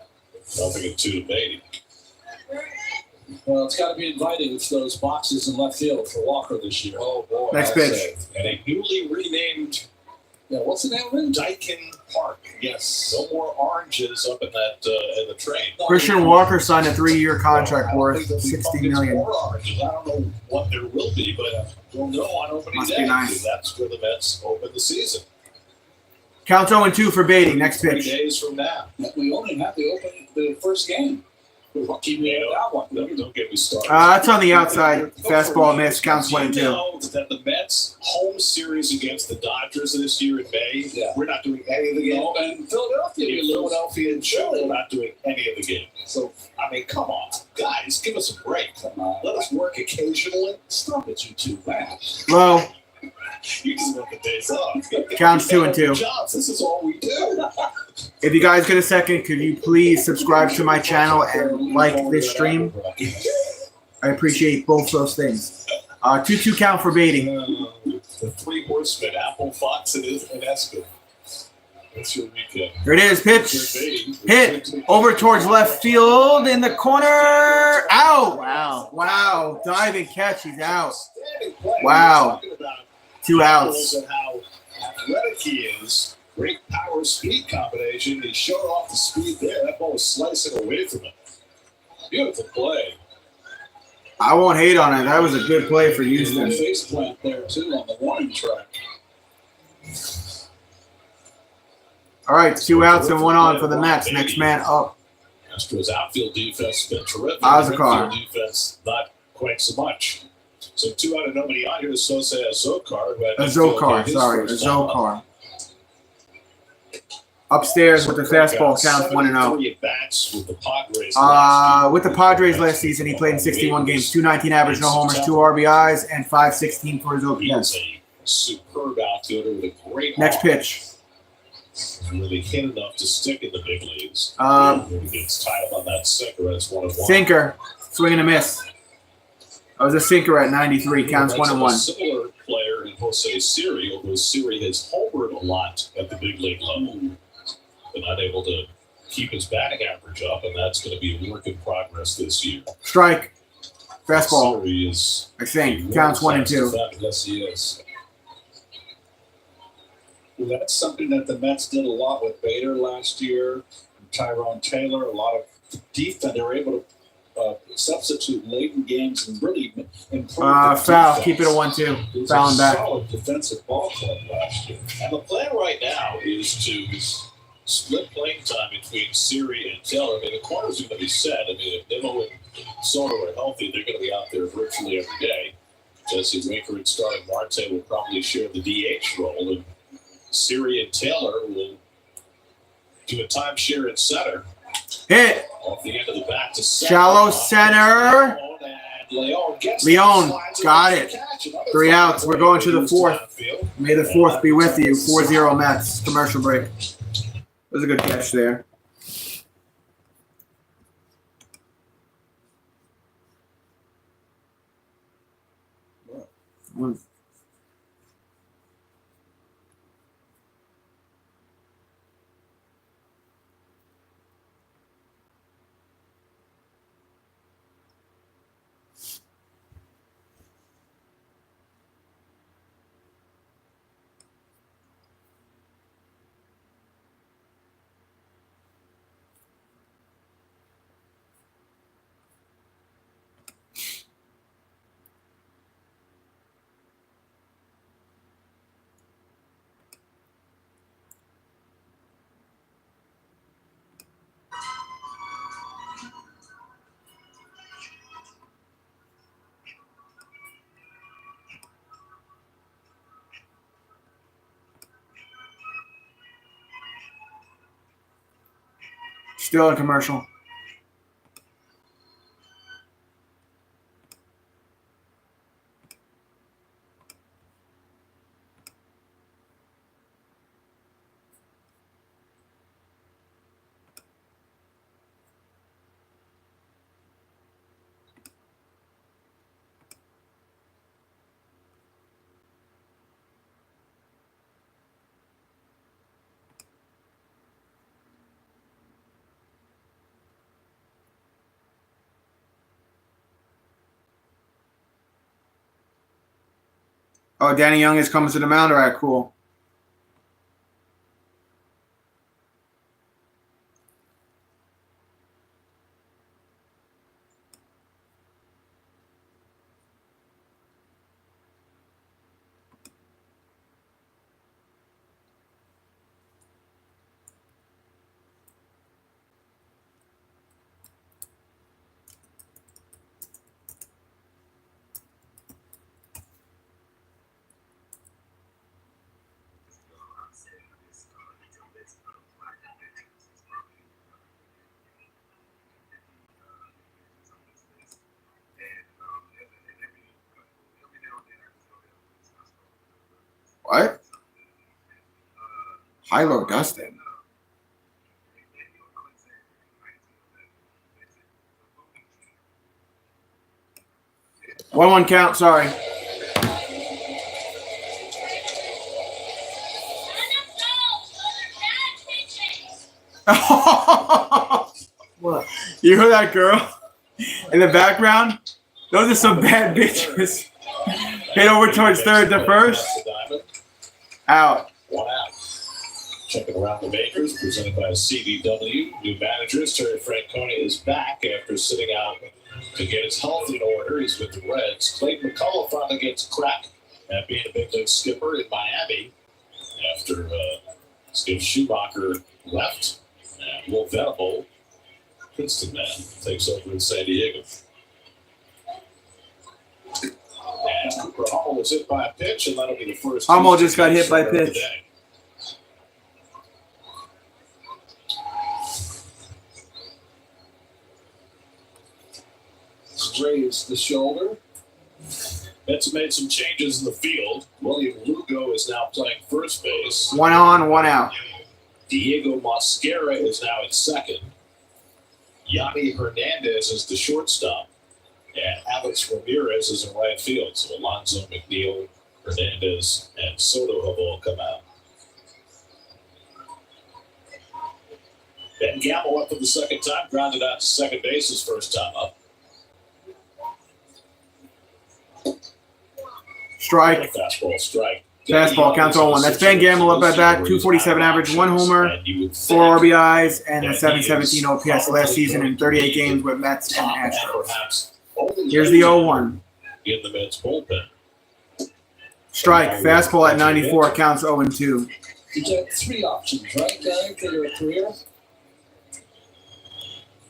Nothing at 2 to Beatty. Well, it's got to be inviting with those boxes in left field for Walker this year. Oh, boy. Next pitch. And a newly renamed What's the name of it? Dyken Park. Yes. No more oranges up in that in the train. Christian Walker signed a 3-year contract worth $60 million. More oranges. I don't know what there will be, but we'll know on opening Must day. be nice. That's where the Mets open the season. Counts 0-2 for Beatty. Next 3 pitch. days from now. We only have to open the first game. We're lucky we had that one. Don't get me started. That's on the outside. Fastball miss. Counts 1-2. You know that the Mets home series against the Dodgers this year in May, we're not doing any of the games. And Philadelphia, In Philadelphia and Chile, we're not doing any of the games. So, I mean, come on. Guys, give us a break. Let us work occasionally. Stop it, you two, man. Low. You just want the days off. Counts 2-2. Jobs. This is all we do. If you guys get a second, could you please subscribe to my channel and like this stream? I appreciate both those things. 2-2 count for Beatty. The 3 horsemen, Apple, Fox, and Espen. That's your weekend. Here it is. Pitch. Hit over towards left field in the corner. Out. Wow. Diving catch. He's out. Wow. 2 outs. And how athletic he is. Great power speed combination. He showed off the speed there. That ball was slicing away from him. Beautiful play. I won't hate on it. That was a good play for Houston. Face plant there, too, on the warning track. All right, 2 outs and 1 on for the Mets. Next man up. Astros outfield defense has been terrific. Ozokar. Infield defense, not quite so much. So 2 out of nobody on here. Sosa Azokar. Azokar. Upstairs with the fastball, counts 1-0. 3 at bats with the Padres. With the Padres last season, he played in 61 games, 219 average, no homers, 2 RBIs, and 516 for his He OPS. is a superb outfielder with a great Next arm. pitch. Really hit enough to stick in the big leagues. When he gets tied on that sinker, that's 1-1. Sinker, swing and a miss. That was a sinker at 93, counts 1-1. A similar player in Jose Siri, although Siri has homered a lot at the big league level, but not able to keep his batting average up, and that's going to be a work in progress this year. Strike. Fastball, Siri is I think. Counts 1-2. Yes, he is. Well, that's something that the Mets did a lot with Bader last year. Tyrone Taylor, a lot of defense. They were able to substitute late in games and really improve. Foul. Defense. Keep it a 1-2. It was Foul a and back. solid defensive ball club last year. And the plan right now is to split playing time between Siri and Taylor. I mean, the corners are going to be set. I mean, if Nimmo and Soto are healthy, they're going to be out there virtually every day. Jesse Winker and starting Marte will probably share the DH role, and Siri and Taylor will do a timeshare at center. Hit. Off the end of the bat to center. Shallow center. Leon got it. 3 outs. We're going to the 4th. May the 4th be with you. 4-0 Mets. Commercial break. That was a good catch there. Still in commercial. Oh, Danny Young is coming to the mound. All right, cool. What? Hilo Dustin. 1-1 count, sorry. What? You heard that girl in the background? Those are some bad bitches. Hit over towards third to first. Out. 1 out. Checking around the makers, presented by CBW. New managers, Terry Francona is back after sitting out to get his health in order. He's with the Reds. Clayton McCullough finally gets a crack at being a big league skipper in Miami after Steve Schumacher left. And Will Venable, Princeton man, takes over in San Diego. And Cooper Hummel was hit by a pitch, and that'll be the first. Hummel just got hit by a pitch. Today. Raised the shoulder. Mets made some changes in the field. William Lugo is now playing first base. 1 on, 1 out. Diego Mosquera is now at second. Yanni Hernandez is the shortstop. And Alex Ramirez is in right field. So Alonso, McNeil, Hernandez, and Soto have all come out. Ben Gamble up for the second time. Grounded out to second base his first time up. Strike. Fastball strike. Fastball counts 0-1. That's Ben Gamble up at bat, 247 average, 1 homer, 4 RBIs, and a 717 OPS last season in 38 games with Mets and Astros. Here's the 0-1. In the Mets bullpen. Strike, fastball at 94, counts 0-2. You get 3 options, right, guy, for your career?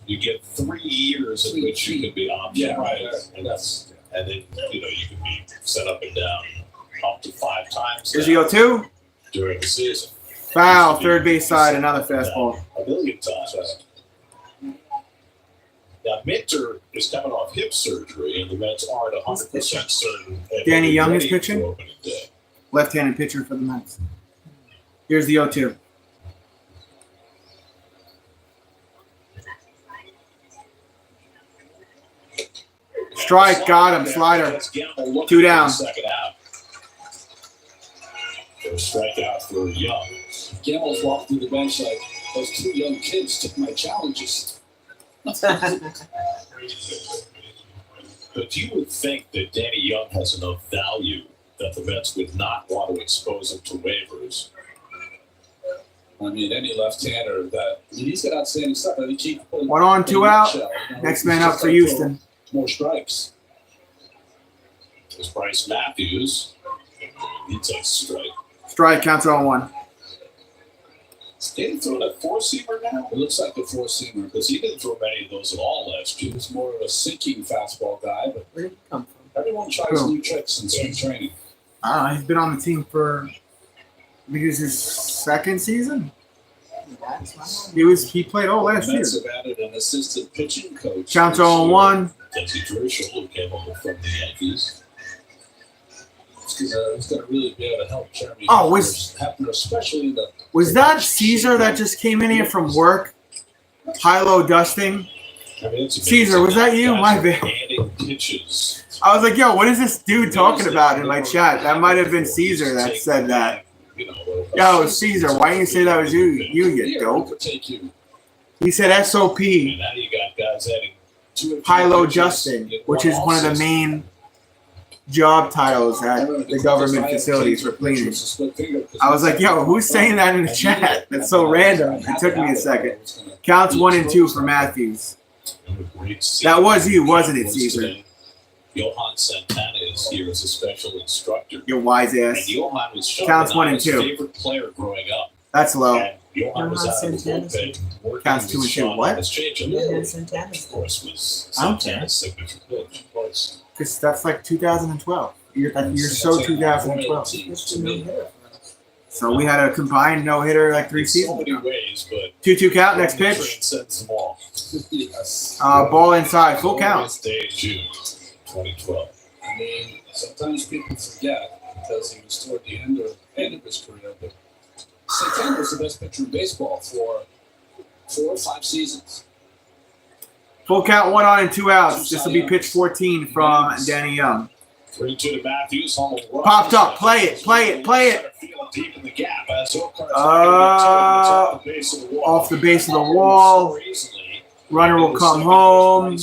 You get 3 years in which you could be optioned, Yeah, right? and that's And then, you can be set up and down up to 5 times Here's the 0-2. during the season. Foul, third base side, another fastball. A million times. Now, Minter is coming off hip surgery, and the Mets aren't 100% certain. Danny Young is ready for pitching? opening day. Left-handed pitcher for the Mets. Here's the 0-2. Strike, got him, slider. 2 down. Second out. First strikeout for Young. Gamble's walked through the bench like those 2 young kids took my challenges. But you would think that Danny Young has enough value that the Mets would not want to expose him to waivers. I mean, any left-hander he's got outstanding stuff. I think 1 on, 2 out. Next man up for Houston. More strikes. There's Bryce Matthews. He takes a strike. Strike, counts 0-1. Is Danny throwing a 4-seamer now? It looks like a 4-seamer. Because he didn't throw many of those at all last year. He's more of a sinking fastball guy, but Where did he come from? everyone tries new tricks in spring training. He's been on the team for, I think it was his 2nd season. He played all last The year. Mets have added an assistant pitching coach. Counts this year. 0-1. Desi Drishel, who came over from the Yankees. He's going to really be able to help Jeremy Hepner, especially in the Was that Caesar that just came in here from work? High-low dusting? I mean, it's Caesar, was that you? My bad. Adding pitches. I was like, yo, what is this dude talking about in my chat? That might have been Caesar that said that. Yo, Caesar, why didn't you say that was you? You dope. He said SOP, And now you got guys adding high-low dusting, which is one of the main job titles at the government facilities for cleaning. I was like, yo, who's saying that in the chat? That's so random. It took me a second. Counts 1 and 2 for Matthews. That was you, wasn't it, Caesar? Johan Santana is here as a special instructor. Your wise And ass. Johan was Counts 1 and his 2. favorite player growing up. That's low. And Johan was out of the bullpen working Counts with 2 and 2. Sean What? on his changeup. Yeah, Santana's Of course, was I don't Santana's signature pitch. Of course. Because that's like 2012. You're so 2012. So we had a combined no-hitter like 3 In so seasons many ago. ways, but 2-2 count, next the pitch. train sends them all. Yes. Ball inside, full count. Longest day of June, 2012. I mean, sometimes people forget because he was toward the end of his career, but Santana was the best pitcher in baseball for 4 or 5 seasons. Full count, 1 on and 2 outs. This will be pitch 14 from Danny Young. 3-2 to Matthews. Popped up. Play it. Deep in the gap as Off the base of the wall. Runner will come home.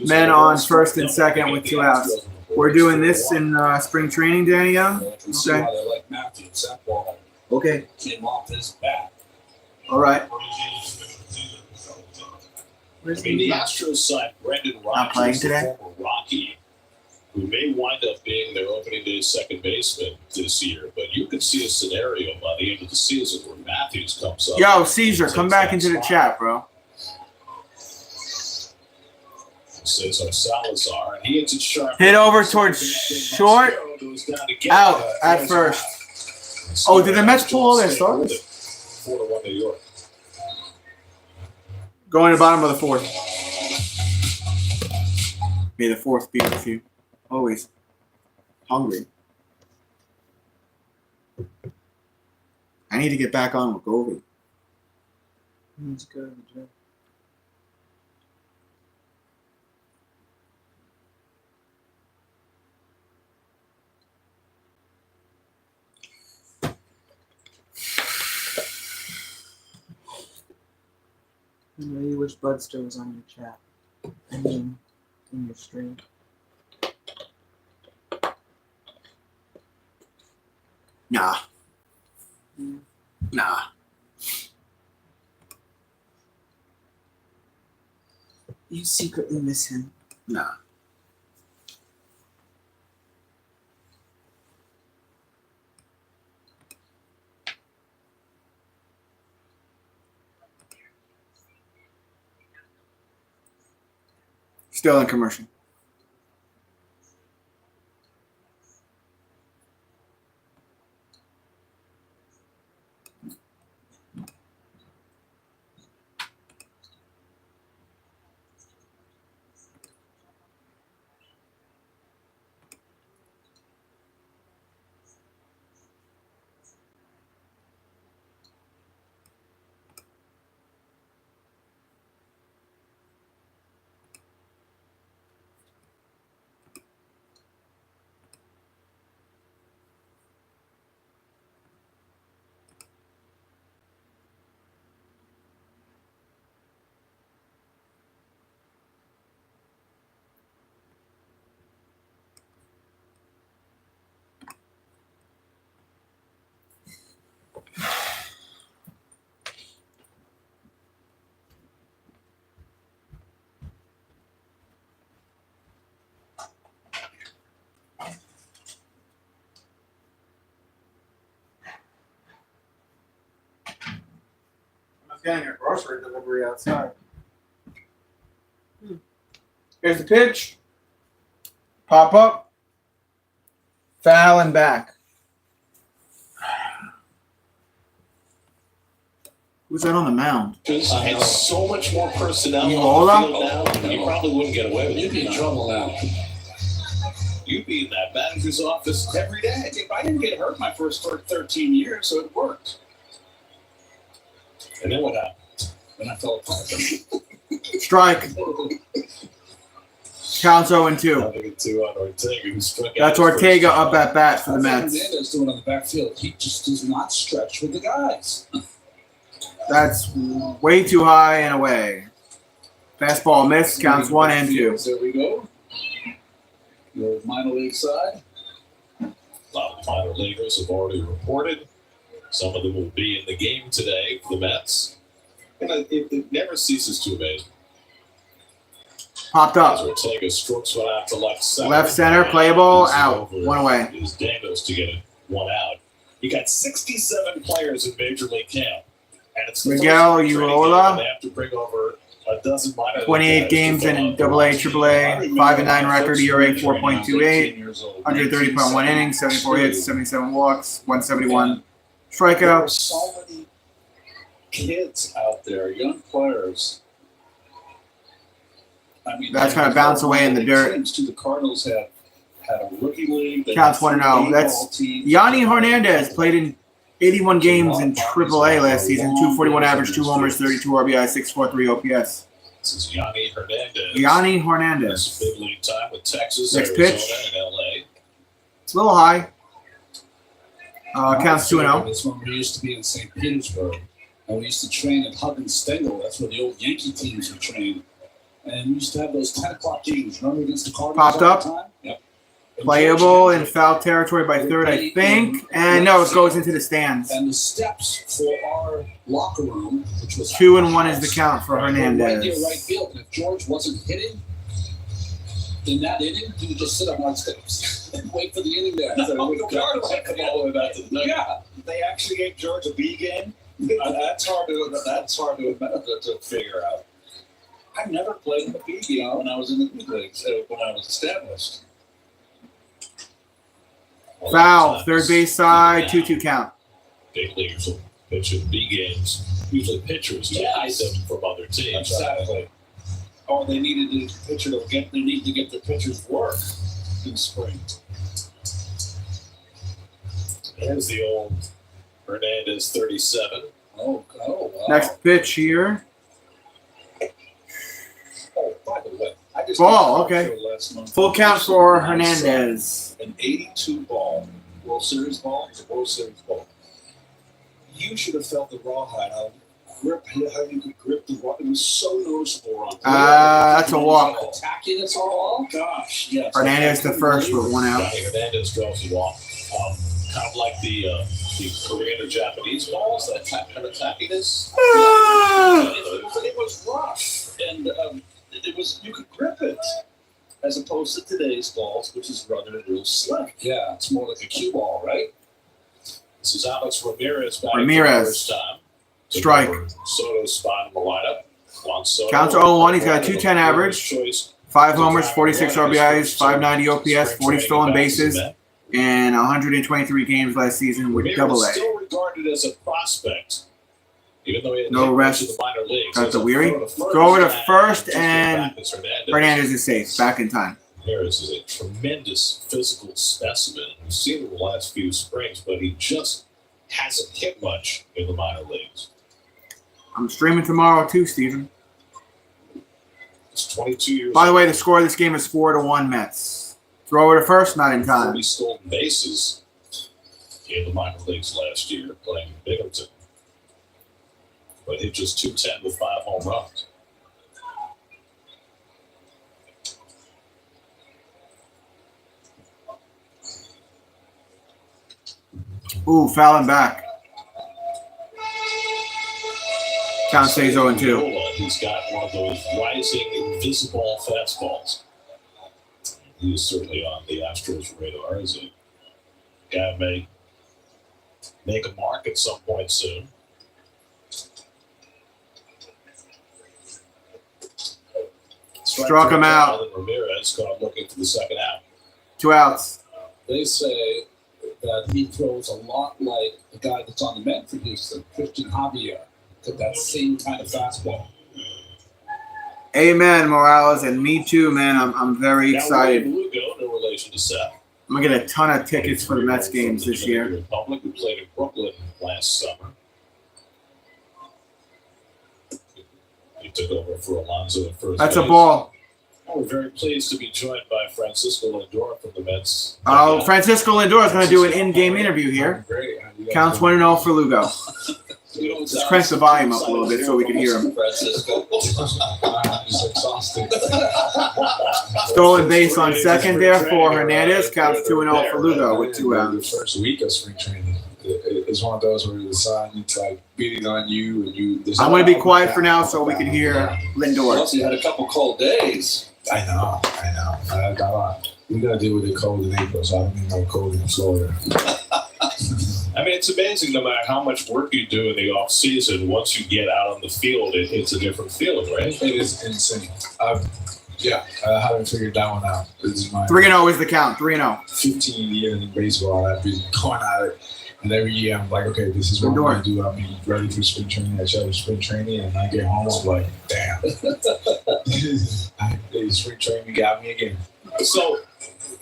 Men on first and second with 2 outs. We're doing this in spring training, Danny Young? You can see why they like Matthews. That ball Okay. came off his bat. All right. Where's The he? Astros signed Brendan Not playing Rodgers, the today? former Rocky, who may wind up being their opening day second baseman this year. But you could see a scenario by the end of the season where Matthews comes up. Yo, Caesar, come back into the chat, bro. Cesar Salazar, and he hits it sharp. Hit over towards short. Out at first. Oh, did the Mets pull all their starters? 4-1 New York. Going to the bottom of the 4th. May the 4th be with you. Always. Hungry. I need to get back on with Govi. Let's go to the gym. I know you wish Budster was on your chat. I mean, in your stream. Nah. Nah. You secretly miss him. Nah. Still in commercial. Getting a grocery delivery outside. Here's the pitch. Pop up. Foul and back. Who's that on the mound? Had so much more personnel Iola? on the field now, you probably wouldn't get away with it. You'd be in trouble now. You'd be in that manager's office every day. I didn't get hurt my first 13 years, so it worked. And then what happened? Then I fell apart. Strike. Counts 0-2. Nothing at 2 on Ortega, who struck out That's his first Ortega time. up at bat for the Mets. Hernandez doing on the backfield. He just does not stretch with the guys. That's way too high and away. Fastball missed. Counts 1-2. There we go. The minor league side. A lot of minor leaguers have already reported. Some of them will be in the game today for the Mets. And it never ceases to amaze. Popped As up. Ortega strokes one out to left center. Left center, playable, He's out. over 1 away. Is Daniels to get it 1 out. You got 67 players in Major League camp. And it's the Miguel first training Iola. game, and they have to bring over a dozen minor league 28 guys games to in fill out AA, the AAA, 5-9 record, ERA 4.28, 130.1 innings, 74 hits, 77 walks, 171 There are strikeouts. so many kids out there, young players. I mean, That's gonna bounce away in the dirt. Teams too. The Cardinals had a rookie league. They Counts had 1-0. three That's baseball teams. Yanni Hernandez played in 81 games in AAA last season, 241 average, 2 homers, 32 RBI, 643 OPS. This is Yanni Hernandez. Yanni That's Hernandez. big league time with Texas, Next Arizona, pitch. and LA. It's a little high. Counts 2-0. That's when we used to be in St. Petersburg. And we used to train at Hub and Stengel. That's where the old Yankee teams would train. And we used to have those 10 o'clock games. Remember against the Cardinals Popped all up. the time? Yep. Playable in foul territory by third, I think. And no, it goes into the stands. And the steps for our locker room, which was 2-1 is the count for right near right Hernandez. field. And if George wasn't hitting in that inning, he would just sit on our steps and wait for the inning there. So No, it would the Cardinals had come all the way back to the nugget. Yeah. They actually gave George a B game. That's hard to figure out. I never played in the B game when I was in the big leagues, when I was established. Foul, third base side, 2-2 count. Big leaguers will pitch in B games. Usually pitchers don't Yes. get them from other teams. Exactly. Oh, they needed the pitcher to get. They need to get the pitcher's work in spring. There's the old Hernandez 37. Oh, wow. Next pitch here. Oh, by the way, I just Ball, got a okay. show last month. Full count for Hernandez. An 82 ball, World Series ball. It's a World Series ball. You should have felt the rawhide. How you could grip the ball. It was so noticeable. That's a walk. Attacking it all. Gosh, yes. Hernandez the first with 1 out. Hernandez draws the walk. Kind of like the Korean or Japanese balls, that kind of tappiness. It was rough, and it was you could grip it, as opposed to today's balls, which is rugged and real slick. Yeah, it's more like a cue ball, right? This is Alex Ramirez back Ramirez. for the first time. Strike. Soto's spot in the lineup. Juan Soto. Counts are 0-1. He's got a 210 average, 5 homers, 46 RBIs, 590 OPS, 40 stolen bases, and 123 games last season with Ramirez AA. still regarded as a prospect, even though he had No rest. to the minor leagues. Got the weary. Throw it to first, and Hernandez is safe. Back in time. Ramirez is a tremendous physical specimen. We've seen him the last few springs, but he just hasn't hit much in the minor leagues. I'm streaming tomorrow too, Steven. He's 22 years By the old. way, the score of this game is 4-1 Mets. Throw it to first, not in time. 40 stolen bases in the minor leagues last year, playing in Binghamton. But hit just 210 with 5 home runs. Ooh, fouling back. Count stays 0-2. He's got one of those rising, invisible fastballs. He's certainly on the Astros' radar as a guy may make a mark at some point soon. Struck him out. Ramirez caught looking for the second out. 2 outs. They say that he throws a lot like the guy that's on the Met for Houston, Christian Javier, to that same kind of fastball. Amen, Morales, and me too, man. I'm very excited. Now, Lugo, no relation to Seth. I'm gonna get a ton of tickets for the Mets games this year. Republic, who played in Brooklyn last summer. He took over for Alonso at first. That's a base. ball. We're very pleased to be joined by Francisco Lindor from the Mets. Oh, Francisco Lindor is gonna do an in-game interview here. Counts 1-0 for Lugo. Let's crank the volume up a little bit so we can hear him. Francisco. Just exhausted. Stolen base on second there for Hernandez. Counts 2-0 for Lugo with 2 The outs. first week of spring training, it's one of those where the sun, it's like beating on you, and you. I'm gonna be quiet for now so we can hear Lindor. Plus, you had a couple cold days. I know. We gotta deal with the cold in April, so I don't need no cold in Florida. I mean, it's amazing no matter how much work you do in the off season, once you get out on the field, it's a different feeling, right? It is insane. I haven't figured that one out. This is my 3-0 is the count. 3-0. 15 years in baseball. I've been going at it, and every year I'm like, okay, this is what I'm going to do. I'm ready for spring training. I show spring training, and I get home, I'm like, damn. Spring training got me again. So,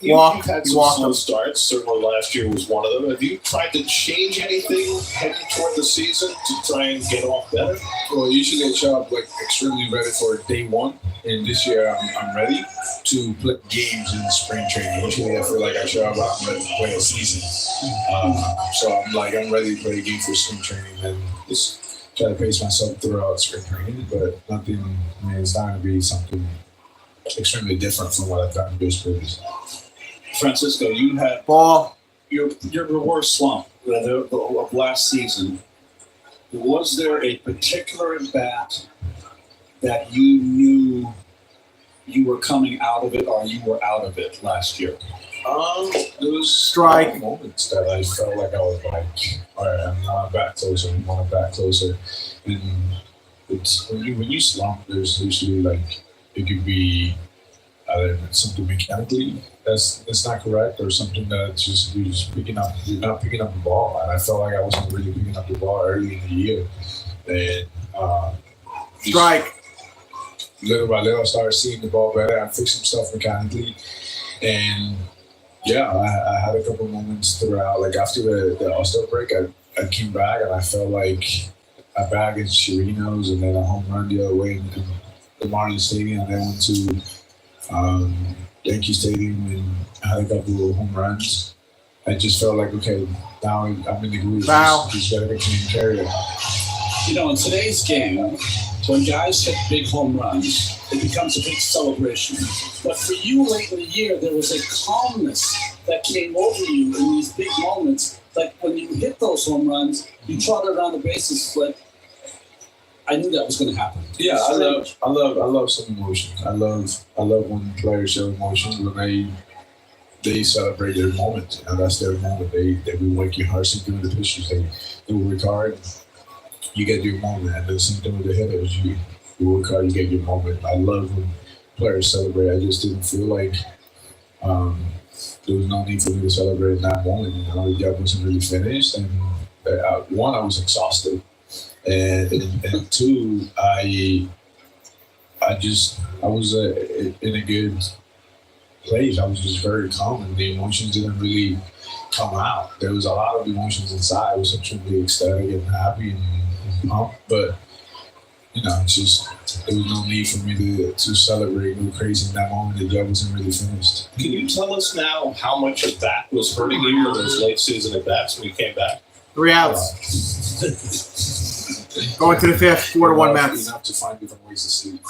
you've had some slow starts. Certainly last year was one of them. Have you tried to change anything heading toward the season to try and get off better? Well, usually I show up like extremely ready for day one, and this year I'm ready to play games in spring training. Usually I feel like I show up, I'm ready to play a season. So I'm ready to play a game for spring training and just try to pace myself throughout spring training, but nothing, it's not going to be something extremely different from what I've done previously. Francisco, you had Ball. your worst slump of last season. Was there a particular at bat that you knew you were coming out of it, or you were out of it last year? There was Strike. moments that I felt like I was like, all right, I'm not back closer, and it's when you slump, there's usually like it could be either something mechanically that's not correct, or something that you're not picking up the ball. And I felt like I wasn't really picking up the ball early in the year, and Strike. little by little I started seeing the ball better. I fixed some stuff mechanically, and I had a couple moments throughout, like after the All-Star break, I came back and I felt like a bag against Chirinos, and then a home run the other way in the Marlins Stadium, and then went to Yankee Stadium and had a couple of home runs. I just felt like, okay, now I'm in the groove. Just gotta carry it. You know, in today's game, when guys hit big home runs, it becomes a big celebration. But for you late in the year, there was a calmness that came over you in these big moments like when you hit those home runs, you trotted around the bases, but I knew that was going to happen. Yeah, I love some emotion. I love when players show emotion when they celebrate their moment. And that's their moment. They will wake your heart doing the pitches. They work hard. You get your moment. And the same thing with the hitters. You work hard, you get your moment. I love when players celebrate. I just didn't feel like there was no need for me to celebrate in that moment. You know, the job wasn't really finished. And one, I was exhausted. And two, I was in a good place. I was just very calm, and the emotions didn't really come out. There was a lot of emotions inside. I was extremely ecstatic and happy and pumped, but you know, it's just there was no need for me to celebrate and go crazy in that moment. The job wasn't really finished. Can you tell us now how much of that was hurting you in those late season at bats when you came back? 3 outs. Going to the 5th, 4-1 Mets. Enough to find different ways to sleep.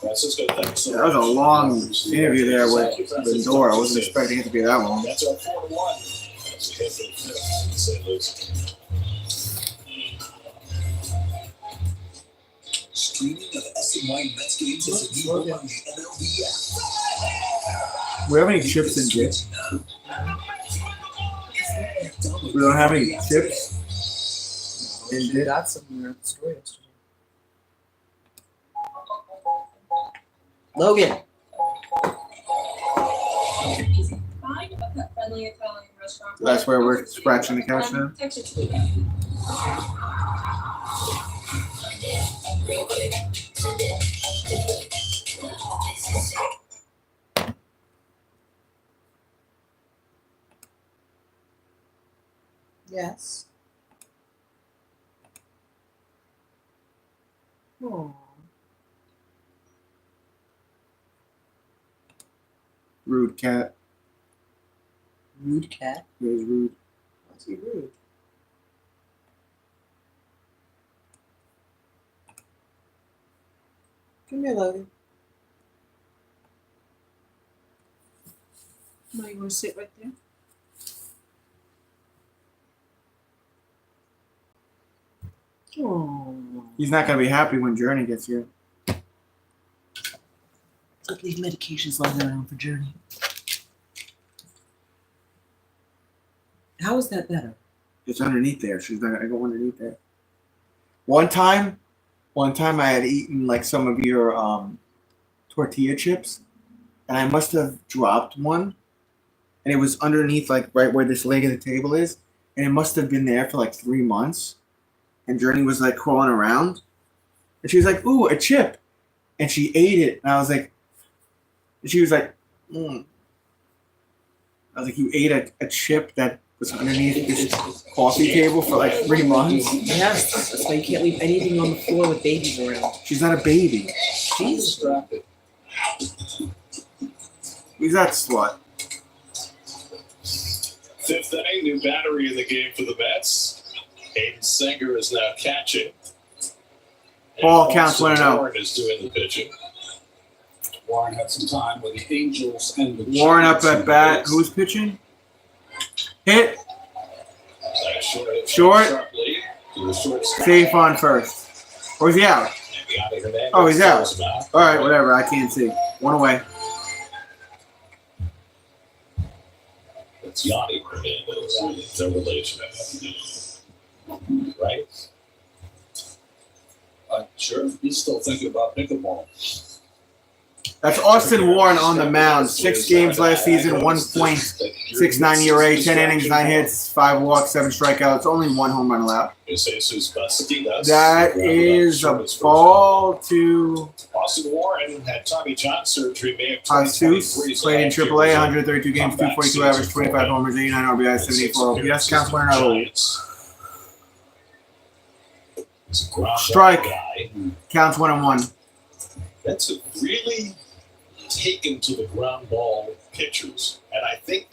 Francisco, thanks. That was a long interview there with Lindor. I wasn't expecting it to be that long. That's our 4-1. That's a hit for the 5th in St. Louis. Streaming of SNY Mets games is a new one on the MLB app. We have any chips and dip? We don't have any chips and We dip. got somewhere at the store yesterday. Logan. Find a pet-friendly Italian restaurant. That's where we're scratching the couch now. Text it to me. Yes. Oh. Rude cat. Rude cat. He was rude. What's he rude? Come here, Logan. No, you want to sit right there? Oh. He's not gonna be happy when Journey gets here. Don't leave medications lying around for Journey. How is that better? It's underneath there. She's not gonna go underneath there. One time I had eaten like some of your tortilla chips, and I must have dropped one, and it was underneath like right where this leg of the table is, and it must have been there for like 3 months. And Journey was like crawling around, and she was like, "Ooh, a chip," and she ate it, and I was like, she was like, I was like, "You ate a chip that was underneath this coffee table for like 3 months?" Yes, that's why you can't leave anything on the floor with babies around. She's not a baby. She's Distracted. Who's that slut? 5th inning, new battery in the game for the Mets. Hayden Singer is now catching. Ball And counts Austin 1-0. Warren is doing the pitching. Warren had some time with the Angels and the Warren up Giants. at bat. Who's pitching? Hit. Short. Short. Lead to the shortstop. Safe on first. Or is he out? Yanni Hernandez Oh, he's out. throws him out. All right, whatever. I can't see. One away. It's Yanni Hernandez. Their relation. Right? Sure. He's still thinking about pickleball. That's Austin Warren on the mound. 6 games last season, 1.69 ERA, 10 innings, 9 hits, 5 walks, 7 strikeouts, only 1 home run allowed. That is a ball to Austin Warren had Tommy John surgery May of Jesus. 2023. Played in AAA, 132 games, 242 average, 25 homers, 89 RBI, 74 OPS. Counts 1-0. Strike. Counts 1-1. That's a really taken to the ground ball pitchers. And I think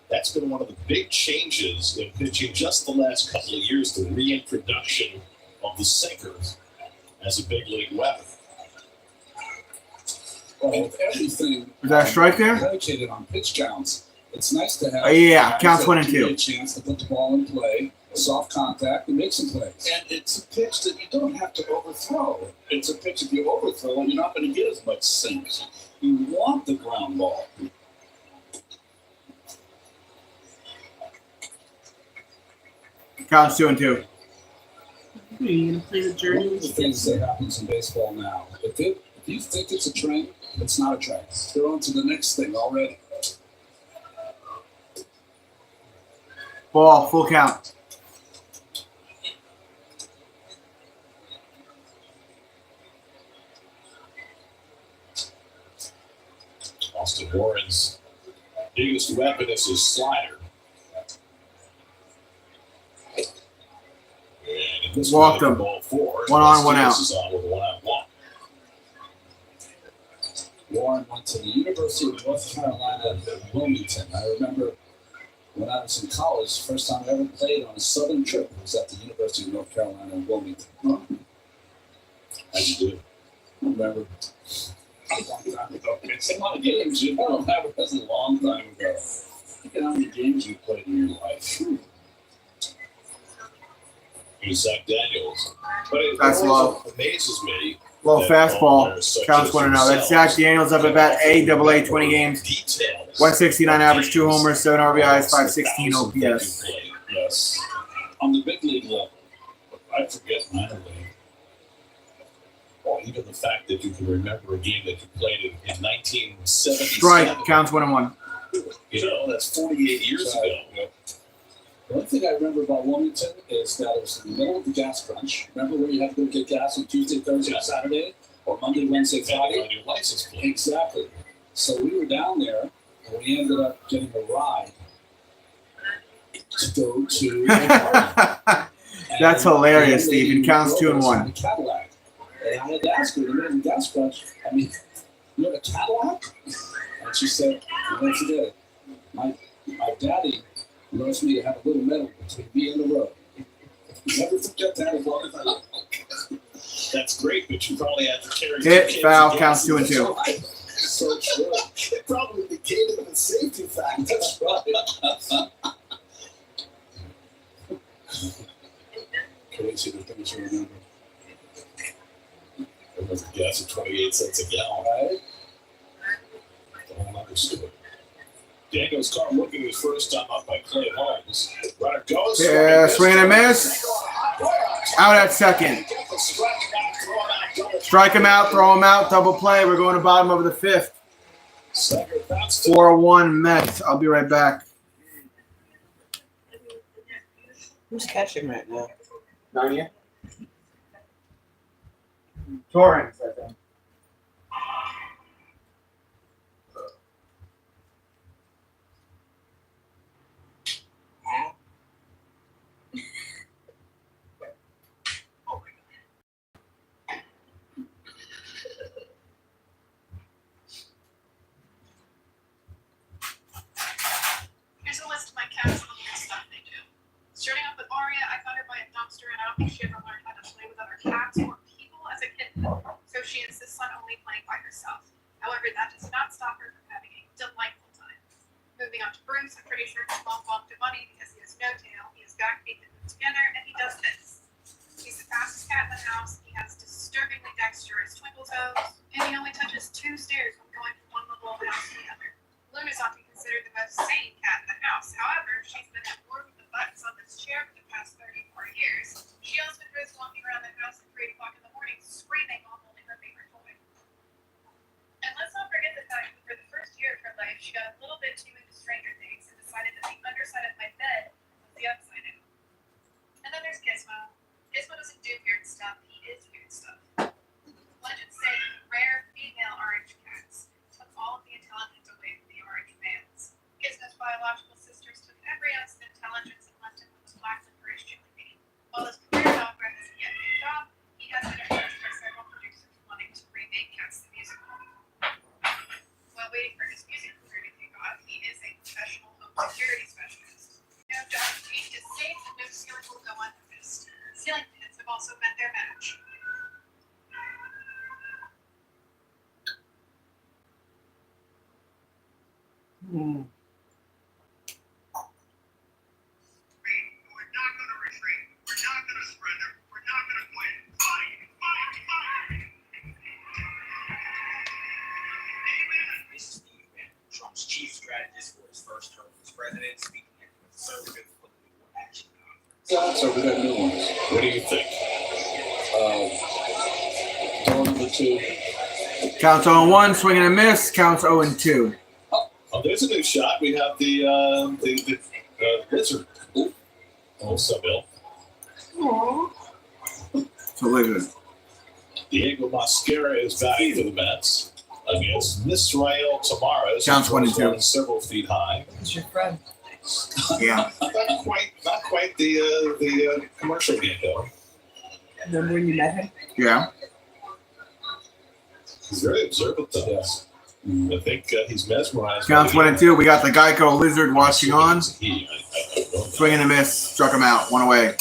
that's been one of the big changes in pitching just the last couple of years, the reintroduction of the sinker as a big league weapon. Well, with everything Was that a strike there? predicated on pitch counts, It's nice to have Yeah, guys counts that 1 and give you 2. a chance to put the ball in play, soft contact, and make some plays. And it's a pitch that you don't have to overthrow. It's a pitch if you overthrow, you're not going to get as much sinks. You want the ground ball. Counts 2 and 2. Are you gonna play the One journey? of the things that happens in baseball now, if you think it's a trend, it's not a trend. They're on to the next thing already. Ball, full count. Austin Warren's biggest weapon is his slider. And this Walked him. ball 4. 1 on, 1 out. Is on with 1-on-1. Warren went to the University of North Carolina at Wilmington. I remember when I was in college, first time I ever played on a southern trip was at the University of North Carolina in Wilmington. How'd you do? I remember a long time ago. It's a lot of games, you know. That was a long time ago. Look at how many games you played in your life. Here's Zach Daniels. But it That's always amazes me. Low that fastball. players such Counts as 1 and 0. That's themselves Zach Daniels up at bat. AA, 20 games. Details. 169 average, 2 homers, 7 RBIs, 516 OPS. Yes. On the big league level, I forget minor league. Well, even the fact that you can remember a game that you played in 1977. Strike. Counts 1 and 1. You know, that's 48 years ago. The one thing I remember about Wilmington is that it was in the middle of the gas crunch. Remember where you had to go get gas on Tuesday, Thursday, and Saturday? Or Monday, Wednesday, Depending Friday? on your license plate. Exactly. So we were down there, and we ended up getting a ride to go to a party. That's And hilarious, the lady Steve. It counts 2 and drove us in 1. a Cadillac. And I had to ask her in the middle of the gas crunch, I mean, you have a Cadillac? And she said, you won't forget it. My daddy loves me to have a little metal between me and the road. Never forget that as long as I live. That's great, but you probably had to carry Hit, two kids foul, against counts 2 and you. 2. So true. It probably became a safety factor. That's right. Crazy the things you remember. It was gas at 28 cents a gallon. Right? I don't understand. Daniels caught looking his first time up by Clay Holmes. Runner goes. Yeah, swing and a miss. Out at second. Strike him out, throw him out, double play. We're going to bottom of the 5th. 4-1 Mets. I'll be right back. Who's catching right now? Not yet. Torrance, I think. Here's a list of my cats and the weird stuff they do. Starting off with Aria, I found her by a dumpster and I don't think she ever learned how to play with other cats or people as a kitten, so she insists on only playing by herself. However, that does not stop her from having a delightful time. Moving on to Bruce, I'm pretty sure he's long walked to Bunny because he has no tail, he has back feet that move together, and he does this. He's the fastest cat in the house, he has disturbingly dexterous twinkle toes, and he only touches 2 stairs when going from one level of the house to the other. Luna's often considered the most sane cat in the house. However, she's been at war with the buttons on this chair for the past 34 years. She also goes walking around the house at 3 o'clock in the morning screaming while holding her favorite toy. And let's not forget the fact that for the first year of her life, she got a little bit too into Stranger Things and decided that the underside of my bed was the upside down. And then there's Gizmo. Gizmo doesn't do weird stuff, he is weird stuff. Legends say rare female orange cats took all of the intelligence away from the orange males. Gizmo's biological sisters took every ounce of intelligence and left him with a black licorice jelly bean. While his career dog hasn't yet picked up, he has been approached by several producers wanting to remake Cats the Musical. While waiting for his music career to kick off, he is a professional home security specialist. No dog cage is safe and no ceiling will go unnoticed. Ceiling pins have also met their match. So we got new ones. What do you think? Door number 2. Counts 0-1, swing and a miss. Counts 0-2. Oh, there's a new shot. We have the Lizard. Oh, what's up, Bill? So Lizard. Diego Mascara is batting for the Mets against Misrael Tamares. Counts 1 and 2. Several feet high. It's your friend. Yeah. Not quite the commercial game though. Remember when you met him? Yeah. He's very observant though. Yes. I think he's mesmerized. Counts 1 and 2. We got the Geico Lizard watching on. Swing and a miss. Struck him out. 1 away.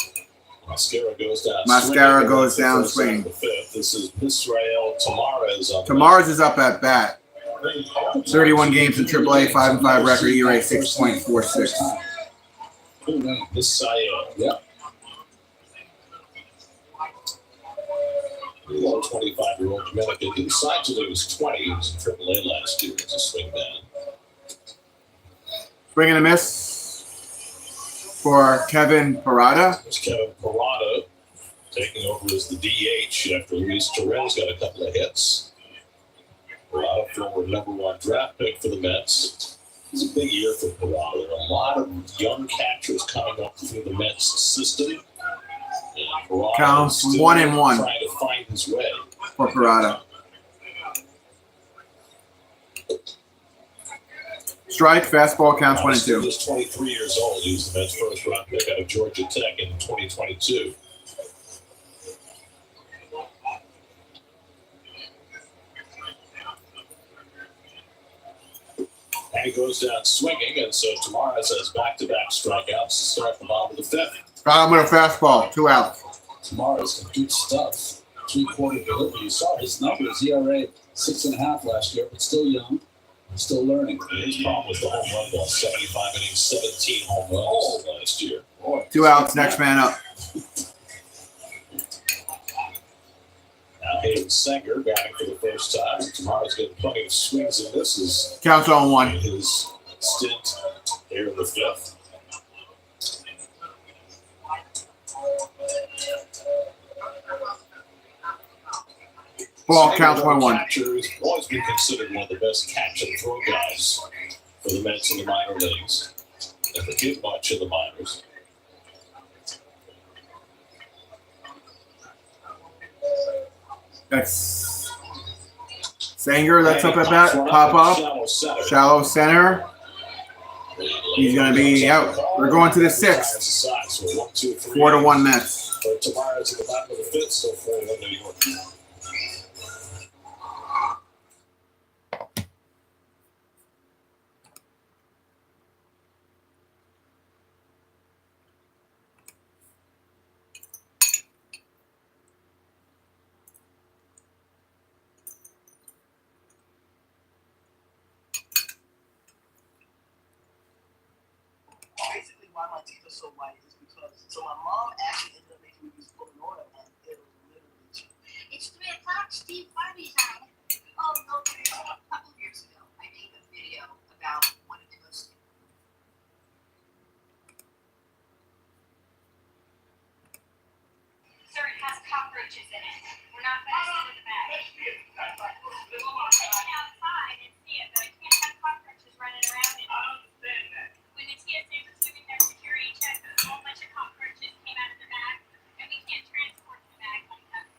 Mascara goes down. Mascara goes down, swing. The 5th. This is Misrael Tamares. Tamares is up at bat. 31 games in AAA, 5-5 record, ERA 6.46. Misrael. Yep. The 25-year-old Dominican. He decided till he was 20. He was in AAA last year as a swing man. Swing and a miss for Kevin Parada. It's Kevin Parada taking over as the DH after Luis Torres got a couple of hits. Parada, former #1 draft pick for the Mets. It's a big year for Parada. There are a lot of young catchers coming up through the Mets system. And Parada Counts is still 1 and 1 trying to find his way. for Parada. Strike, fastball, counts 1 and 2. He was 23 years old. He was the Mets' first round pick out of Georgia Tech in 2022. And he goes down swinging, and so Tamares has back-to-back strikeouts to start the bottom of the 5th. I'm with a fastball, 2 outs. Tamares can do stuff. 3-quarter delivery. You saw his numbers. ERA 6.5 last year, but still young. Still learning. His problem was the home run ball. 75 innings, 17 home runs last year. 2 outs, next man up. Now Hayden Sanger batting for the first time. Tamares getting plenty of swings and misses Counts 0-1. in his stint here in the 5th. Ball counts 1-1. Catcher has always been considered one of the best catch and throw guys for the Mets in the minor leagues. Never did much in the minors. That's Sanger, that's up at bat. Pop up. Shallow center. He's going to be out. We're going to the 6th. 4-1 Mets. But Tamares at the bottom of the 5th, still 4-1 New York. Basically, why my teeth are so white is because my mom actually ended up making me use pulling oil, and it was literally cheap. It's 3 o'clock, Steve. Party time. Oh, okay. A couple of years ago, I made a video about one of the most. Sir, it has cockroaches in it. We're not going to sit in the bag. I can outside and see it, but I can't have cockroaches running around in it. When the TSA was doing their security check, a whole bunch of cockroaches came out of the bag, and we can't transport the bag like that.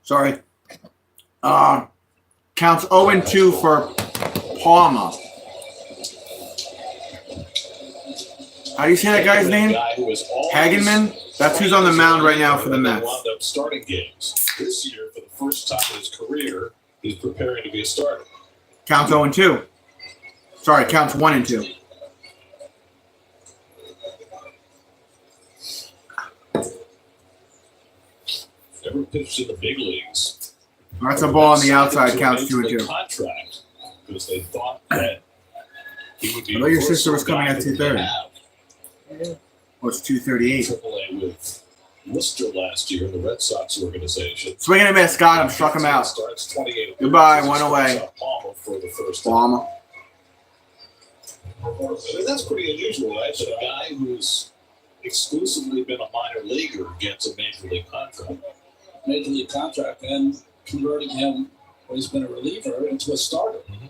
Sorry. Counts 0-2 for Palma. How do you say that guy's name? Hagenman? That's who's on the mound right now for the Mets. Wound up starting games. This year, for the first time in his career, he's preparing to be a starter. Counts 0-2. Sorry, counts 1-2. Never pitched in the big leagues. That's a ball on the outside, counts 2-2. Contract because they thought that he would be. I thought your sister was coming at 2:30. Well, it's 2:38. AAA with Worcester last year, the Red Sox organization. Swing and a miss. Got him. Struck him out. Starts 28 Goodbye. One away. Palmer for the first time. Palma. I mean, that's pretty unusual, right? That a guy who's exclusively been a minor leaguer gets a major league contract. Major league contract and converting him, when he's been a reliever, into a starter. Mm-hmm.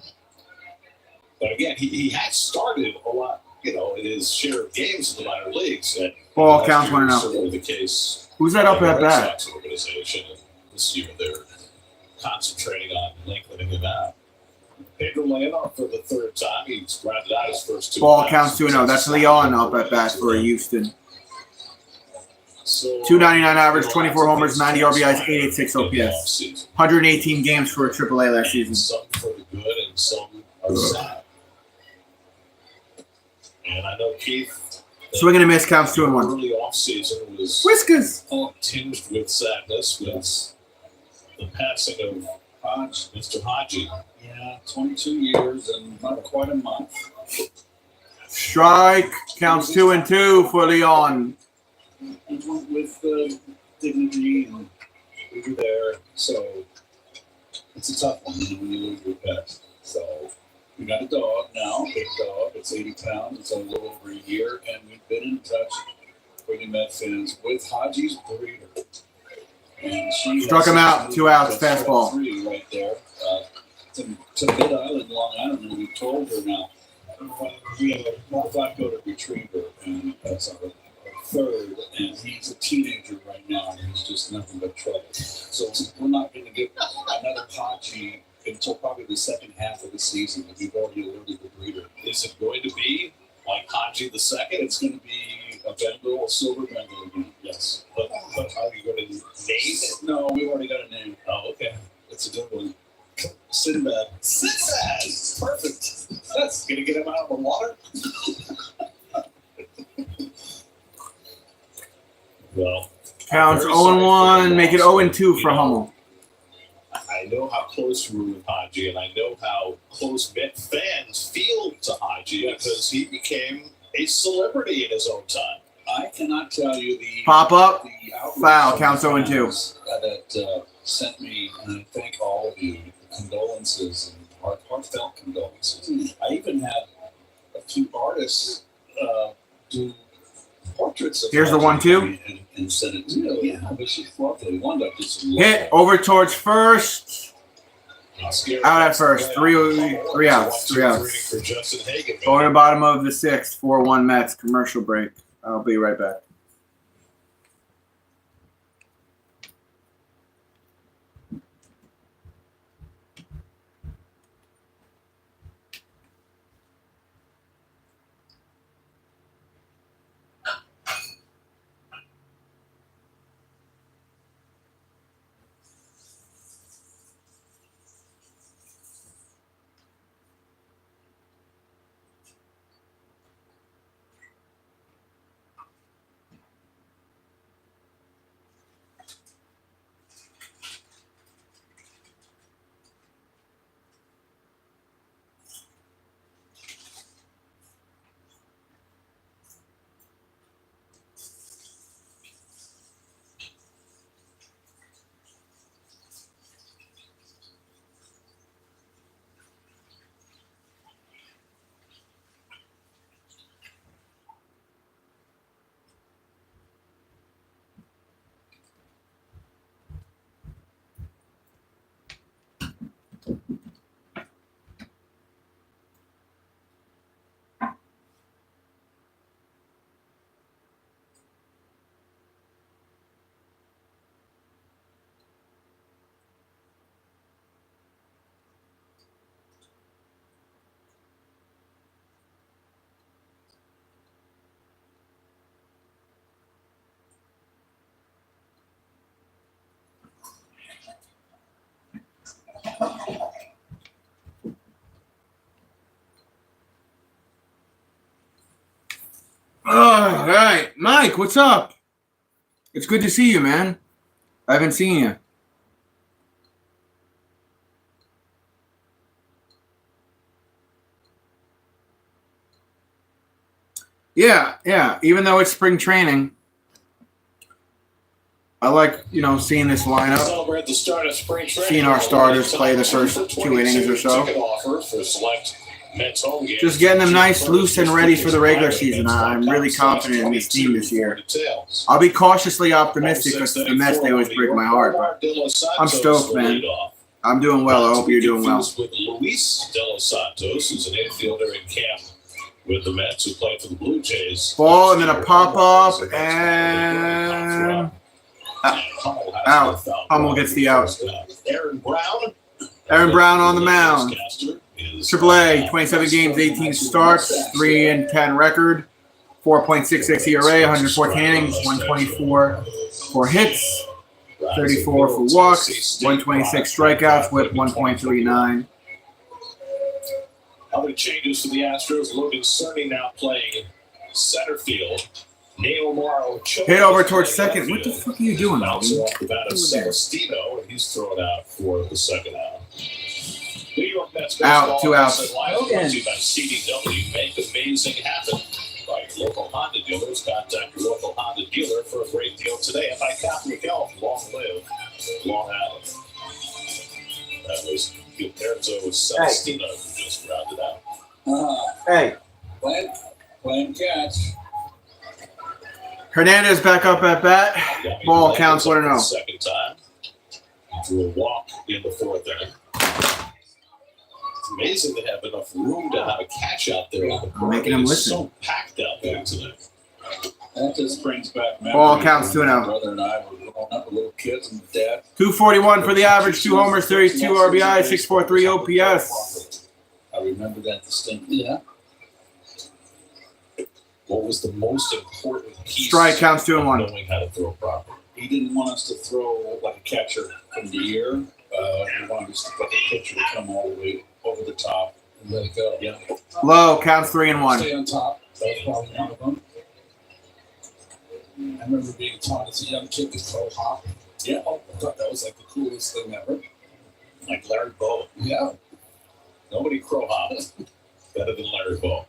But again, he has started a lot, in his share of games in the minor leagues. And Ball counts 1-0. Certainly the case. Who's that up at Red bat? Sox organization. And this year they're concentrating on lengthening him out. Pedro Leonard for the third time. He's grounded out his first two. Ball counts 2-0. That's Leon up at bat for Houston. So, 299 average, 24 homers, 90 RBIs, 886 OPS. 118 games for AAA last season. Some for the good and some are sad. And I know Keith. Swing and a miss, counts 2-1. Early offseason was Whiskers. tinged with sadness with the passing of Mr. Haji. Yeah, 22 years and not quite a month. Strike. Counts 2-2 for Leon. He went with dignity, and we were there. So it's a tough one when you lose your pet. So we got a dog now, big dog. It's 80 pounds. It's a little over a year, and we've been in touch for the Met fans with Haji's breeder. And she Struck him out. 2 outs. Fastball. 3 right there. To Mid Island, Long Island, and we told her now. We have a black-coated retriever, and that's our third, and he's a teenager right now, and he's just nothing but trouble. So we're not going to get another Haji until probably the second half of the season, and we've already alerted the breeder. Is it going to be like Haji the second? It's going to be a Bengal, a silver Bengal again, yes. But are you going to name it? No, we've already got a name. Oh, okay. It's a good one. Sinbad. Sinbad! Perfect. That's going to get him out of the water. Well, Counts I'm very sorry 0-1. for Make it the 0-2 loss. for Hummel. I know how close you were with Haji, and I know how close Met fans feel to Haji because he became a celebrity in his own time. I cannot tell you the Pop up. the outreach Foul. of Counts the 0-2. fans that sent me, and I thank all of you, condolences and heartfelt condolences. I even had a few artists do portraits of Here's the Haji 1-2. and send it to me. Yeah, but she's lovely. One that did some Hit over towards first. Out at first. Three outs. 3 outs. For Justin Hagen. Going to the bottom of the 6th. 4-1 Mets. Commercial break. I'll be right back. All right, Mike, what's up? It's good to see you, man. I haven't seen you. Yeah. Even though it's spring training, I like, seeing this lineup. Celebrate the start of spring training. Seeing our starters play the first 2 innings or so. Just getting them nice, loose, and ready for the regular season. I'm really confident in this team this year. I'll be cautiously optimistic because the Mets, they always break my heart. But I'm stoked, man. I'm doing well. I hope you're doing well. With Luis De Los Santos, who's an infielder in camp with the Mets, who played for the Blue Jays. Ball and then a pop-up and out. Hummel gets the out. Aaron Brown on the mound. AAA, 27 games, 18 starts, 3-10 record, 4.66 ERA, 114 innings, 124 for hits, 34 for walks, 126 strikeouts with 1.39. Other changes for the Astros. Logan Cerny now playing center field. Neil Morrow hit over towards second. What the fuck are you doing, Logan? Logan? Off the bat of Celestino, and he's thrown out for the second out. New York Mets out, 2 outs. Brought to you by CDW. Make amazing happen. By your local Honda dealers. Contact your local Honda dealer for a great deal today. And by Catholic Health, long live, long out. That was Gilberto Celestino who just rounded out. Hey. Playing catch. Hernandez back up at bat. Ball counts 1-0. Second time. Drew a walk in the fourth inning. It's amazing they have enough room to have a catch out there. I'm making him listen. So packed out there today. That just brings back memories. Ball counts 2-0. My brother and I were growing up with little kids and dad. 241 for the average, 2 homers, 32 RBI, 643 OPS. I remember that distinctly. Yeah. What was the most important piece? Strike counts 2-1. Knowing how to throw properly. He didn't want us to throw like a catcher from the ear. He wanted us to let the pitcher to come all the way over the top and let it go. Yeah. Low counts 3-1. Stay on top. That was probably one of them. I remember being taught as a young kid to throw hop. Yeah. I thought that was like the coolest thing ever. Like Larry Bow. Yeah. Nobody crow hopped better than Larry Bow.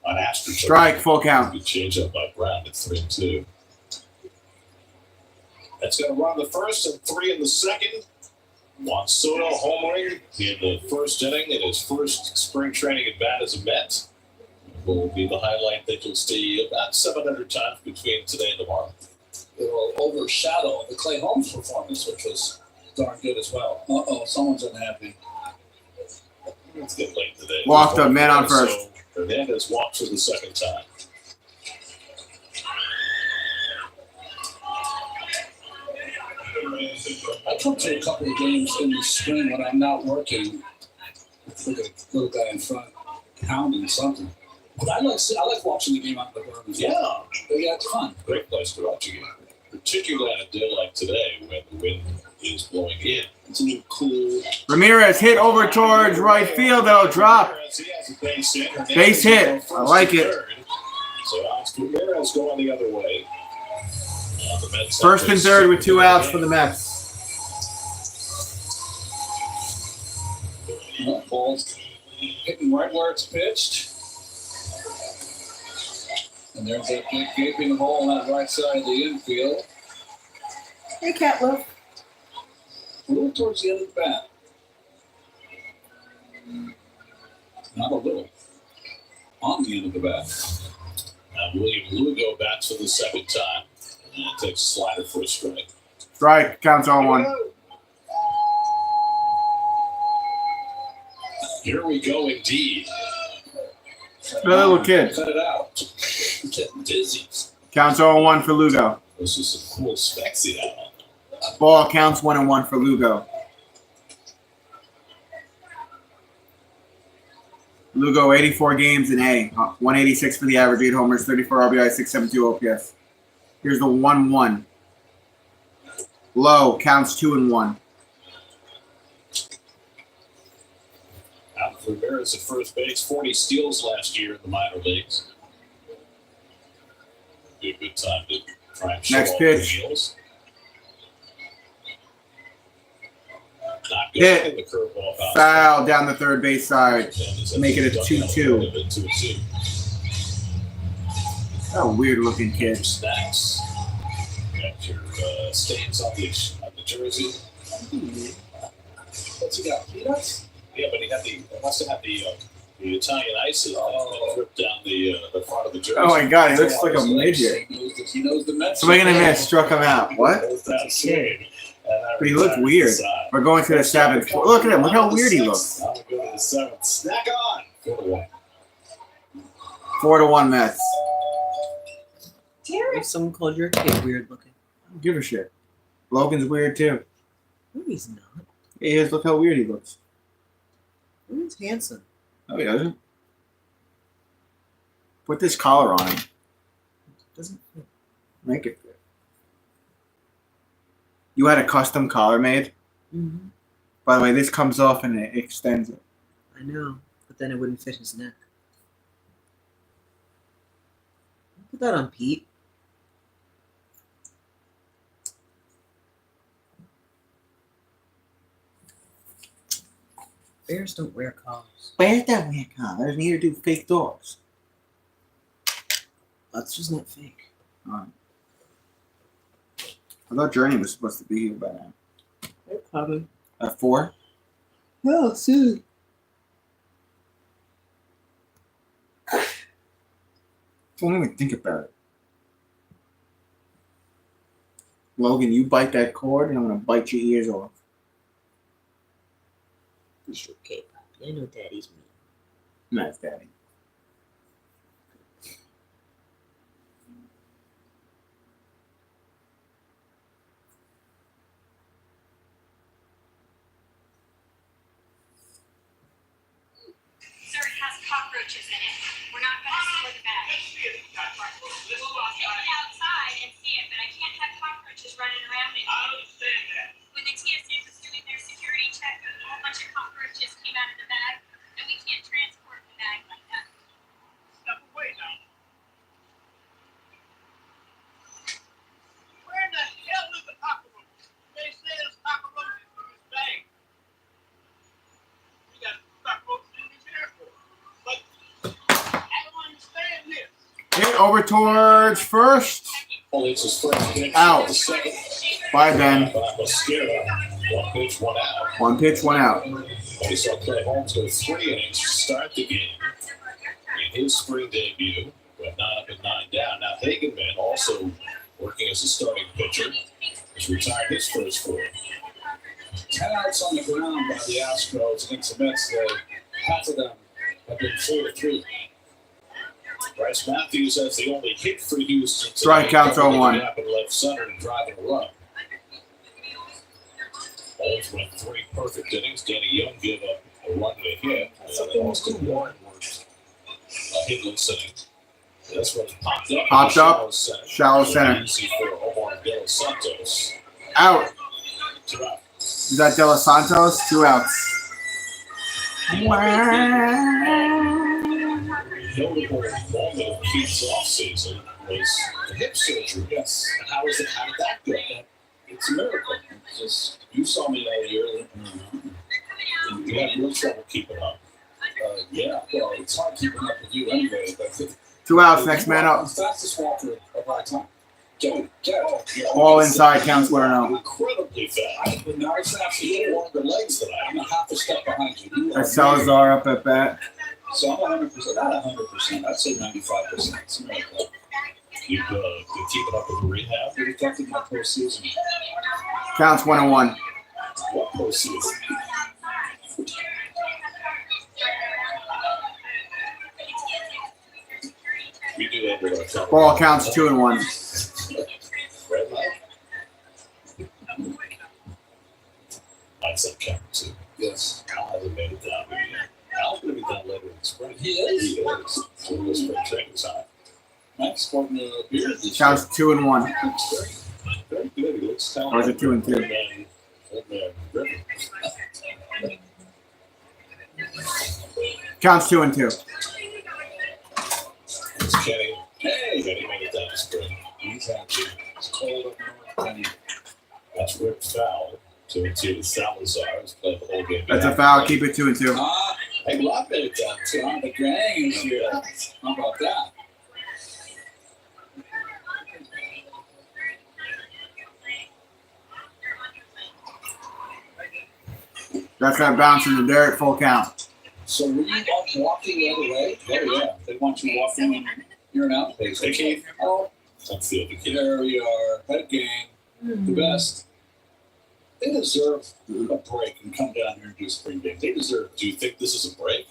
On Astros. Strike, full count. You change up by Brown at 3-2. That's going to run the first and 3 in the second. Juan Soto homering in the first inning in his first spring training at bat as a Met. Will be the highlight that you'll see about 700 times between today and tomorrow. It will overshadow the Clay Holmes performance, which was darn good as well. Someone's unhappy. It's getting late today. Walked a man on first. So Hernandez walks for the second time. I come to a couple of games in the spring when I'm not working. Look at a little guy in front pounding something. But I like watching the game on the berm as well. Yeah, it's fun. Great place to watch a game. Particularly on a day like today when the wind is blowing in. It's a little cool. Ramirez hit over towards right field. That'll drop. Base hit. I like it. So Ramirez going the other way. First and third with 2 outs for the Mets. Ball's hitting right where it's pitched. And there's that big gaping hole on that right side of the infield. Hey, Catlow. A little towards the end of the bat. Not a little. On the end of the bat. Now William Lugo bats for the second time. And takes a slider for a strike. Strike counts 0-1. Here we go indeed. The little kid. Cut it out. I'm getting dizzy. Counts 0-1 for Lugo. This is some cool specs he had on. Ball counts 1-1 for Lugo. Lugo, 84 games in A. 186 for the average, 8 homers, 34 RBI, 672 OPS. Here's the 1-1. Low, counts 2-1. Ramirez at first base, 40 steals last year in the minor leagues. Be a good time to try and show Next off pitch. the wheels. Not good. Hit. The curveball bounce. Foul down the third base side. Make it a 2-2. 2-2. A weird looking kid. Snacks. Got your stains on the jersey. What's he got? Peanuts? Yeah, but he must have had the Italian ices dripped down the front of the jersey. Oh my god, he looks like a midget. He knows the Mets. Somebody gonna miss, struck him out. What? But he looked weird. We're going to the seventh. Look at him. Look how weird he looks. I'll go to the seventh. Snack on. 4-1. 4-1 Mets. If someone called your kid weird looking. I don't give a shit. Logan's weird too. No, he's not. He is. Look how weird he looks. He's handsome. No, he doesn't. Put this collar on him. Doesn't fit. Make it fit. You had a custom collar made? Mm-hmm. By the way, this comes off and it extends it. I know, but then it wouldn't fit his neck. Put that on Pete. Bears don't wear collars. Bears don't wear collars. Neither do fake dogs. That's just not fake. Alright. I thought Journey was supposed to be here by now. They're coming. At 4? Oh, soon. Don't even think about it. Logan, you bite that cord and I'm going to bite your ears off. It's okay, Poppy. I know Daddy's mean. Nice, Daddy. Sir, it has cockroaches in it. We're not going to split the bag. Take it outside and see it, but I can't have cockroaches running around in it. I understand that. When the TSA was doing their security check, a whole bunch of cockroaches came out of the bag, and we can't transport the bag like that. Step away now. Where the hell is the cockroach? They say there's cockroaches in this bag. We got cockroaches in this airport. But I don't understand this. Hit over towards first. Only it's his first pitch. Out. Second. Bye, Ben. Mascara. 1 pitch, 1 out. 1 pitch, 1 out. We saw Clay Holmes go 3 innings to start the game. In his spring debut, went 9 up and 9 down. Now Hagenman, also working as a starting pitcher, has retired his first 4. 10 outs on the ground by the Astros against the Mets. Half of them have been 4-3. Bryce Matthews has the only hit for Houston. Strike counts 0-1. Up in left center and driving a run. Holmes went 3 perfect innings. Danny Young gave up a run and a hit. And Austin Warren worked a hitless inning. This one popped up. Popped up. Shallow center. Easy for Omar De Los Santos. Out. 2 outs. Is that De Los Santos? 2 outs. Notable moment of Keith's offseason was the hip surgery. Yes. And how did that go? It's a miracle. It's just, you saw me all year. You had real trouble keeping up. Yeah, well, it's hard keeping up with you anyway. But 2 outs. Next man up. The fastest walker of our time. Get it. All inside counts 1-0. Incredibly fast. But now it's actually longer legs than I am. I'm a half a step behind you. You are That's Salazar up at bat. So I'm 100%, not 100%. I'd say 95%. Something like that. You've been keeping up with the rehab. It affected my postseason. Counts 1-1. What postseason? We do that with our trouble. Ball counts 2-1. Red light? I'd say count 2. Yes. Al hasn't made it down here yet. Al's going to be done later in the spring. He is? He is. So it was spring training time. Mike's sporting a beard this year. Counts 2-1. Very good. He looks talented. Or is it 2-2? Old man River. Counts 2-2. It's Kenny. Hey, Kenny made it down to spring. He's happy. It's cold up north, and that's Rick Fowl to Salazar. He's played the whole game. That's a foul. Keep it 2-2. I love it down to on the gang is here. How about that? That's that bounce in the dirt. Full count. So were you walking the other way? Oh, yeah. They want you walking and you're an out. They can't. Oh, Upfield again. there we are. Head game. The best. They deserve a break and come down here and do spring game. They deserve. Do you think this is a break?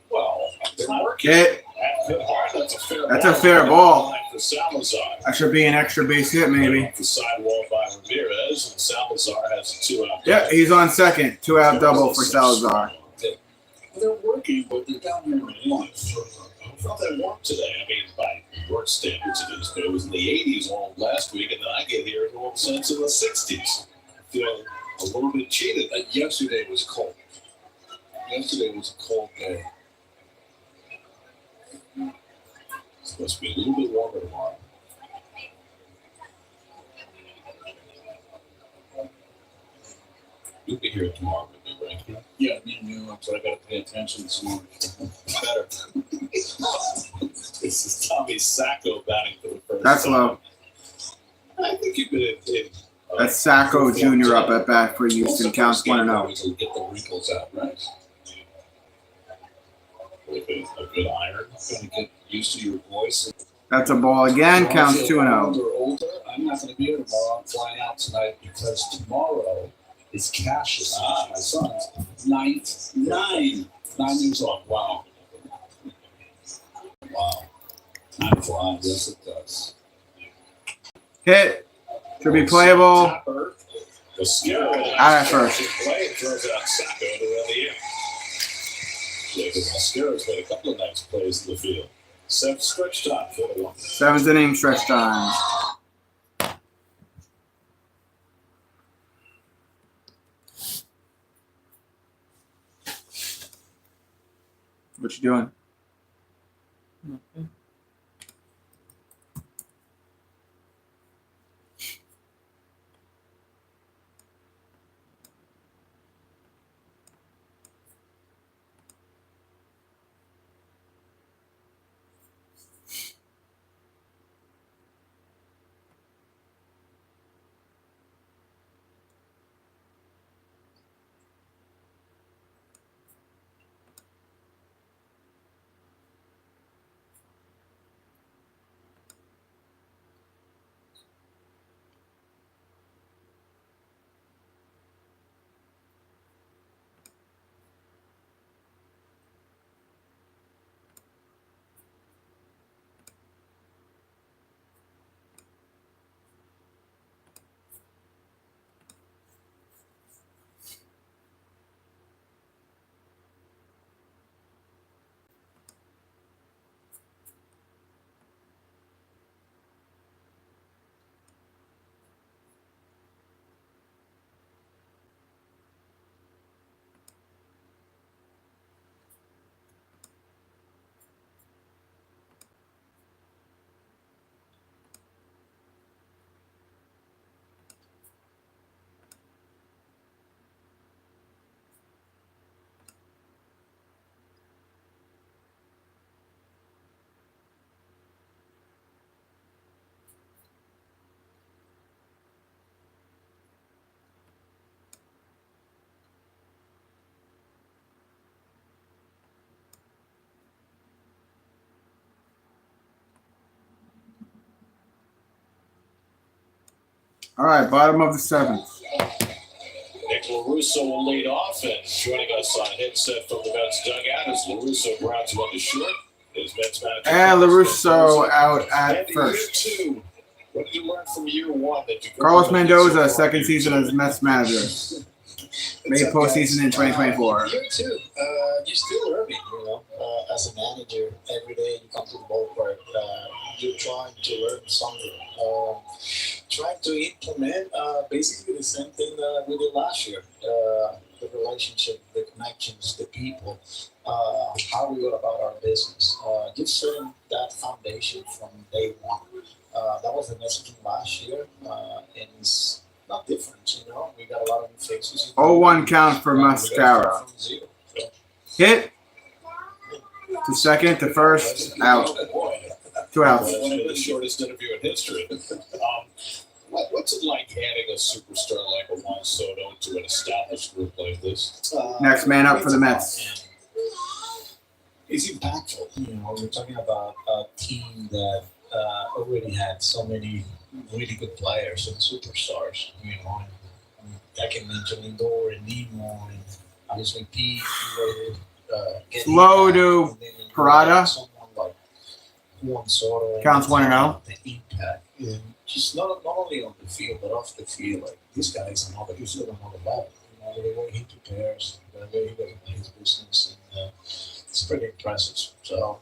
Well, they're working. Hit. That's a fair That's ball. a fair ball. For Salazar. That should be an extra base hit, maybe. Off the sidewall by Ramirez, and Salazar has a 2-out. Yeah, he's on second. 2-out double for Salazar. They're working, but they're down here in one. I felt that warm today. I mean, by work standards it is, but it was in the 80s all last week, and then I get here and all of a sudden it's in the 60s. I feel a little bit cheated. Yesterday was cold. Yesterday was a cold day. It's supposed to be a little bit warmer tomorrow. You'll be here tomorrow with me, right? Yeah, me and you, so I got to pay attention to better. This is Tommy Sacco batting for the first That's time. low. I think you've been in. That's Sacco Jr. up at bat for Houston. Counts 1-0. To get the wrinkles out, right? With a good iron. Going to get used to your voice. That's a ball again. Counts As I get 2-0. older, I'm not going to be here tomorrow. I'm flying out tonight because tomorrow is Cassius, my son's 9 years old. Wow. Wow. Time flies. Yes, it does. Hit. Should be playable. Tapper, Mascara, Out at first. play, throws out Sacco to run the air. Jacob Mascara's made a couple of nice plays in the field. 7th stretch time for the one. 7th inning stretch time. What you doing? Okay. All right, bottom of the 7th. Nick LaRusso will lead off, and joining us on headset from the Mets dugout is LaRusso grounds one to short. His Mets manager. And LaRusso out at And first. year 2. What did you learn from year 1 that you Carlos Mendoza, second season as Mets manager. Made What's up, postseason guys? in 2024. You too. You're still learning, as a manager. Every day you come to the ballpark, you're trying to learn something. Trying to implement basically the same thing that we did last year. The relationship, the connections, the people, how we go about our business. Just setting that foundation from day one. That was the messaging last year, and it's not different. You know, we got a lot of new faces. 0-1 count for We gotta start Mascara. from zero. So, Hit to second to first, out. Oh, boy. 2 outs. One of the shortest interview in history. What's it like adding a superstar like a Juan Soto to an established group like this? Next man up for the Mets. It's impactful. You know, we're talking about a team that already had so many really good players and superstars. You know, and I can mention Lindor and Nemo and obviously Pete. Slow to Parada. Someone like Juan Soto. Counts 1-0. The impact, and just not only on the field but off the field. Like this guy is he's at another level. You know, the way he prepares, the way he doesn't play his business, and it's pretty impressive. So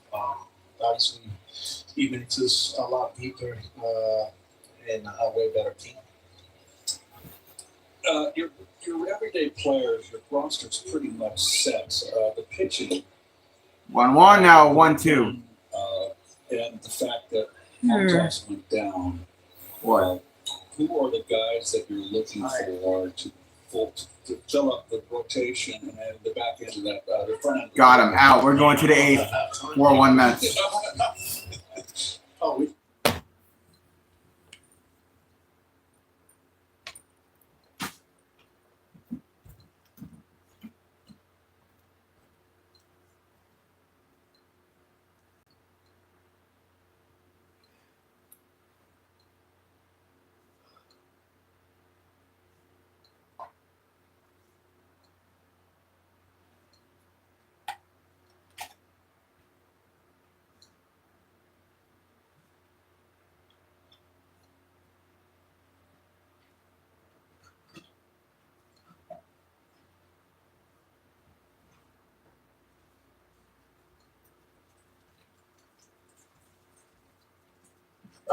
obviously, he makes us a lot deeper and a way better team. Your everyday players, your roster's pretty much set. The pitching 1-1 now, 1-2. and the fact that Montas went down. What? Who are the guys that you're looking for to fill up the rotation and then the back end of that, the front end? Got him out. We're going to the 8th. 4-1 Mets. Oh,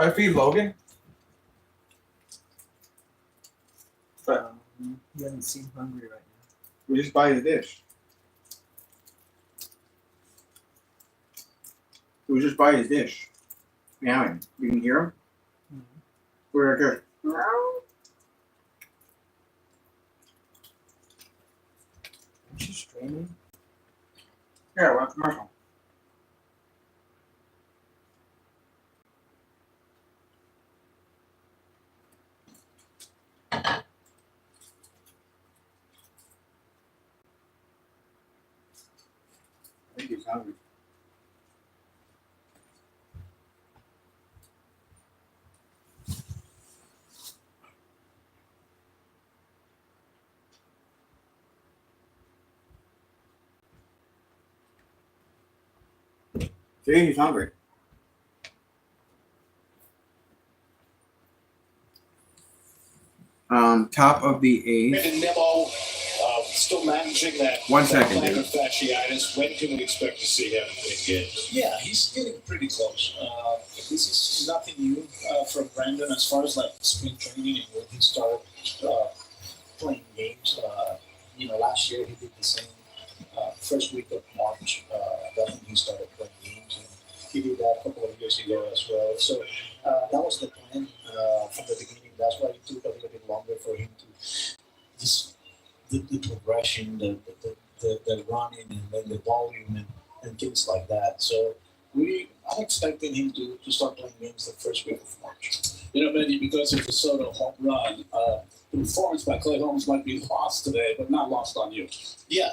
I feed Logan. He doesn't seem hungry right now. We just buy the dish. We just buy his dish. Meowing. You can hear him? Mm-hmm. We're good. Aren't you streaming? Yeah, we're on commercial. I think he's hungry. See, he's hungry. Top of the 8th. And Nemo, still managing that. 1 second, plantar dude. fasciitis. When can we expect to see him in games? yeah, he's getting pretty close. This is nothing new for Brandon as far as like spring training and when he started playing games. Last year he did the same. First week of March, that's when he started playing games. And he did that a couple of years ago as well. So that was the plan from the beginning. That's why it took a little bit longer for him to just the progression, the running, and then the volume and things like that. So I'm expecting him to start playing games the first week of March. You know, maybe because of the Soto home run, the performance by Clay Holmes might be lost today, but not lost on you. Yeah,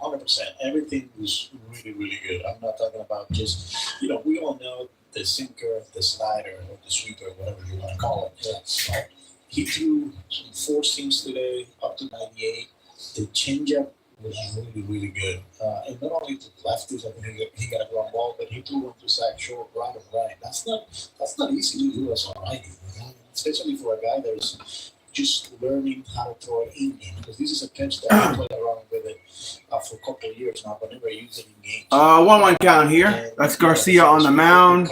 100%. Everything was really, really good. I'm not talking about just, we all know the sinker, the slider, or the sweeper, whatever you want to call it. Yeah. Right. He threw some 4 seams today, up to 98. The changeup was really, really good. And not only to lefties, I think he got a ground ball, but he threw one to sack short, right and right. That's not easy to do as a righty, especially for a guy that's just learning how to throw it in game, because this is a pitch that I played around with it for a couple of years now, but never used it in games. 1-1 count here. That's Garcia on the mound.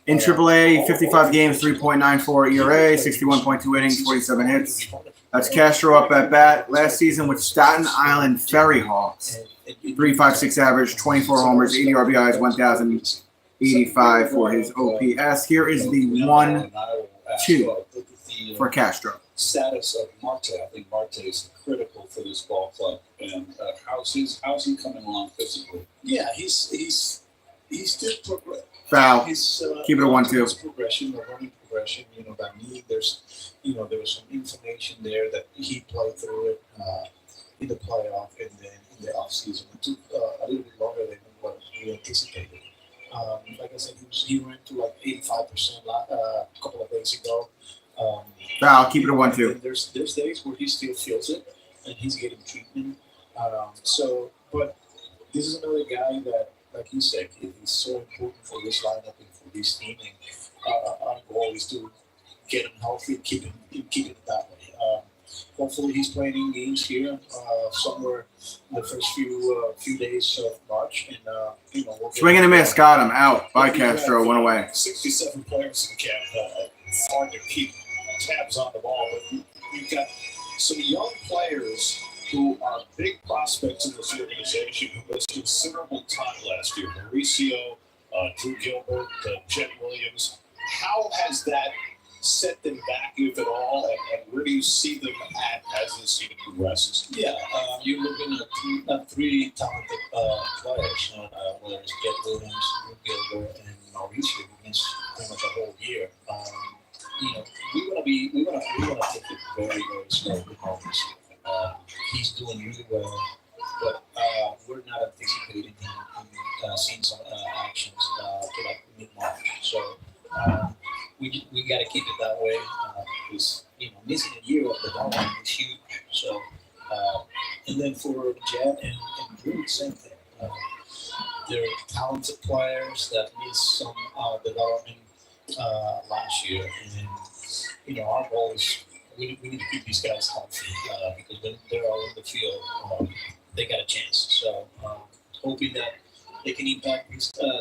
In AAA, 55 games, 3.94 ERA, 61.2 innings, 47 hits. That's Castro up at bat. Last season with Staten Island Ferry Hawks. 3.56 average, 24 homers, 80 RBIs, 1,000 85 for his OPS. Here is the 1-2 for Castro. Status of Marte. I think Marte is critical for this ball club. And how's he coming along physically? Yeah, he's still progressing. Foul. Keep it a 1-2. His progression, the running progression. That need. There was some information there that he played through it in the playoff and then in the offseason. It took a little bit longer than what we anticipated. Like I said, he ran to like 85% a couple of days ago. Foul. Keep it a 1-2. There's days where he still feels it and he's getting treatment. But this is another guy that, like you said, he's so important for this lineup and for this team. And our goal is to get him healthy, keep it that way. Hopefully, he's playing in games here somewhere in the first few days of March, and we'll Swing and a miss. Got him. Out by Castro. One away. 67 players in the camp. It's hard to keep tabs on the ball, but you've got some young players who are big prospects in this organization who missed considerable time last year. Mauricio, Drew Gilbert, Jet Williams. How has that set them back, if at all, and where do you see them at as this year progresses? Yeah, you're looking at three talented players, whether it's Jet Williams, Drew Gilbert, and Mauricio, who missed pretty much a whole year. We want to take it very, very slow with Mauricio. He's doing really well, but we're not anticipating him seeing some actions to like mid-March. So we got to keep it that way because missing a year of development is huge. So and then for Jet and Drew, same thing. They're talented players that missed some development last year, and our goal is. We need to keep these guys healthy because when they're all in the field, they got a chance. So hoping that they can impact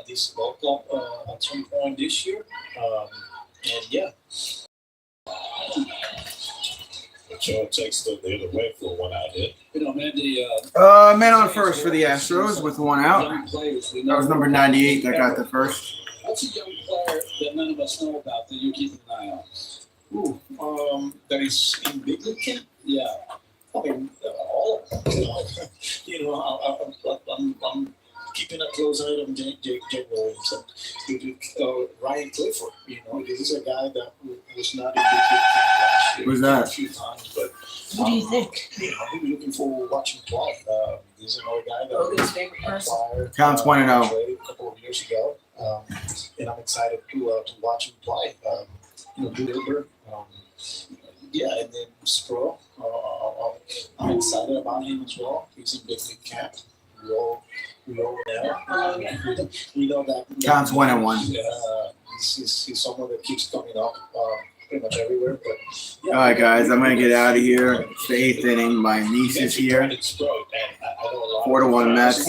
this ball club at some point this year. And yeah. So it takes the other way for one out hit. Man on first for the Astros with one out. That was number 98 that got the first. What's a young player that none of us know about that you're keeping an eye on? That is in big league camp? Yeah. I mean, all of them. I'm keeping a close eye on Jake Williams and Ryan Clifford. This is a guy that was not in big league camp last year. Who's that? A few times, but What do you think? I'm really looking forward to watching play. This is another guy that acquired. Counts 1-0. A couple of years ago, and I'm excited to watch him play. Gilbert, and then Spro. I'm excited about him as well. He's in big league camp. We all know. We know that. Counts 1-1. He's someone that keeps coming up pretty much everywhere. But All right, guys, I'm gonna get out of here. It's the 8th inning. My niece is here. 4-1 Mets.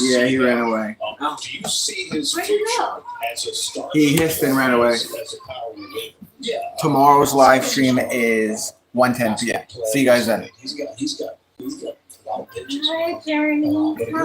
Yeah, he ran away. Do you see his future as a starter? He hissed and ran away. As a power reliever? yeah. Tomorrow's live stream is 1:10 p.m. See you guys then. He's got a lot of pitches. Hi, Jeremy.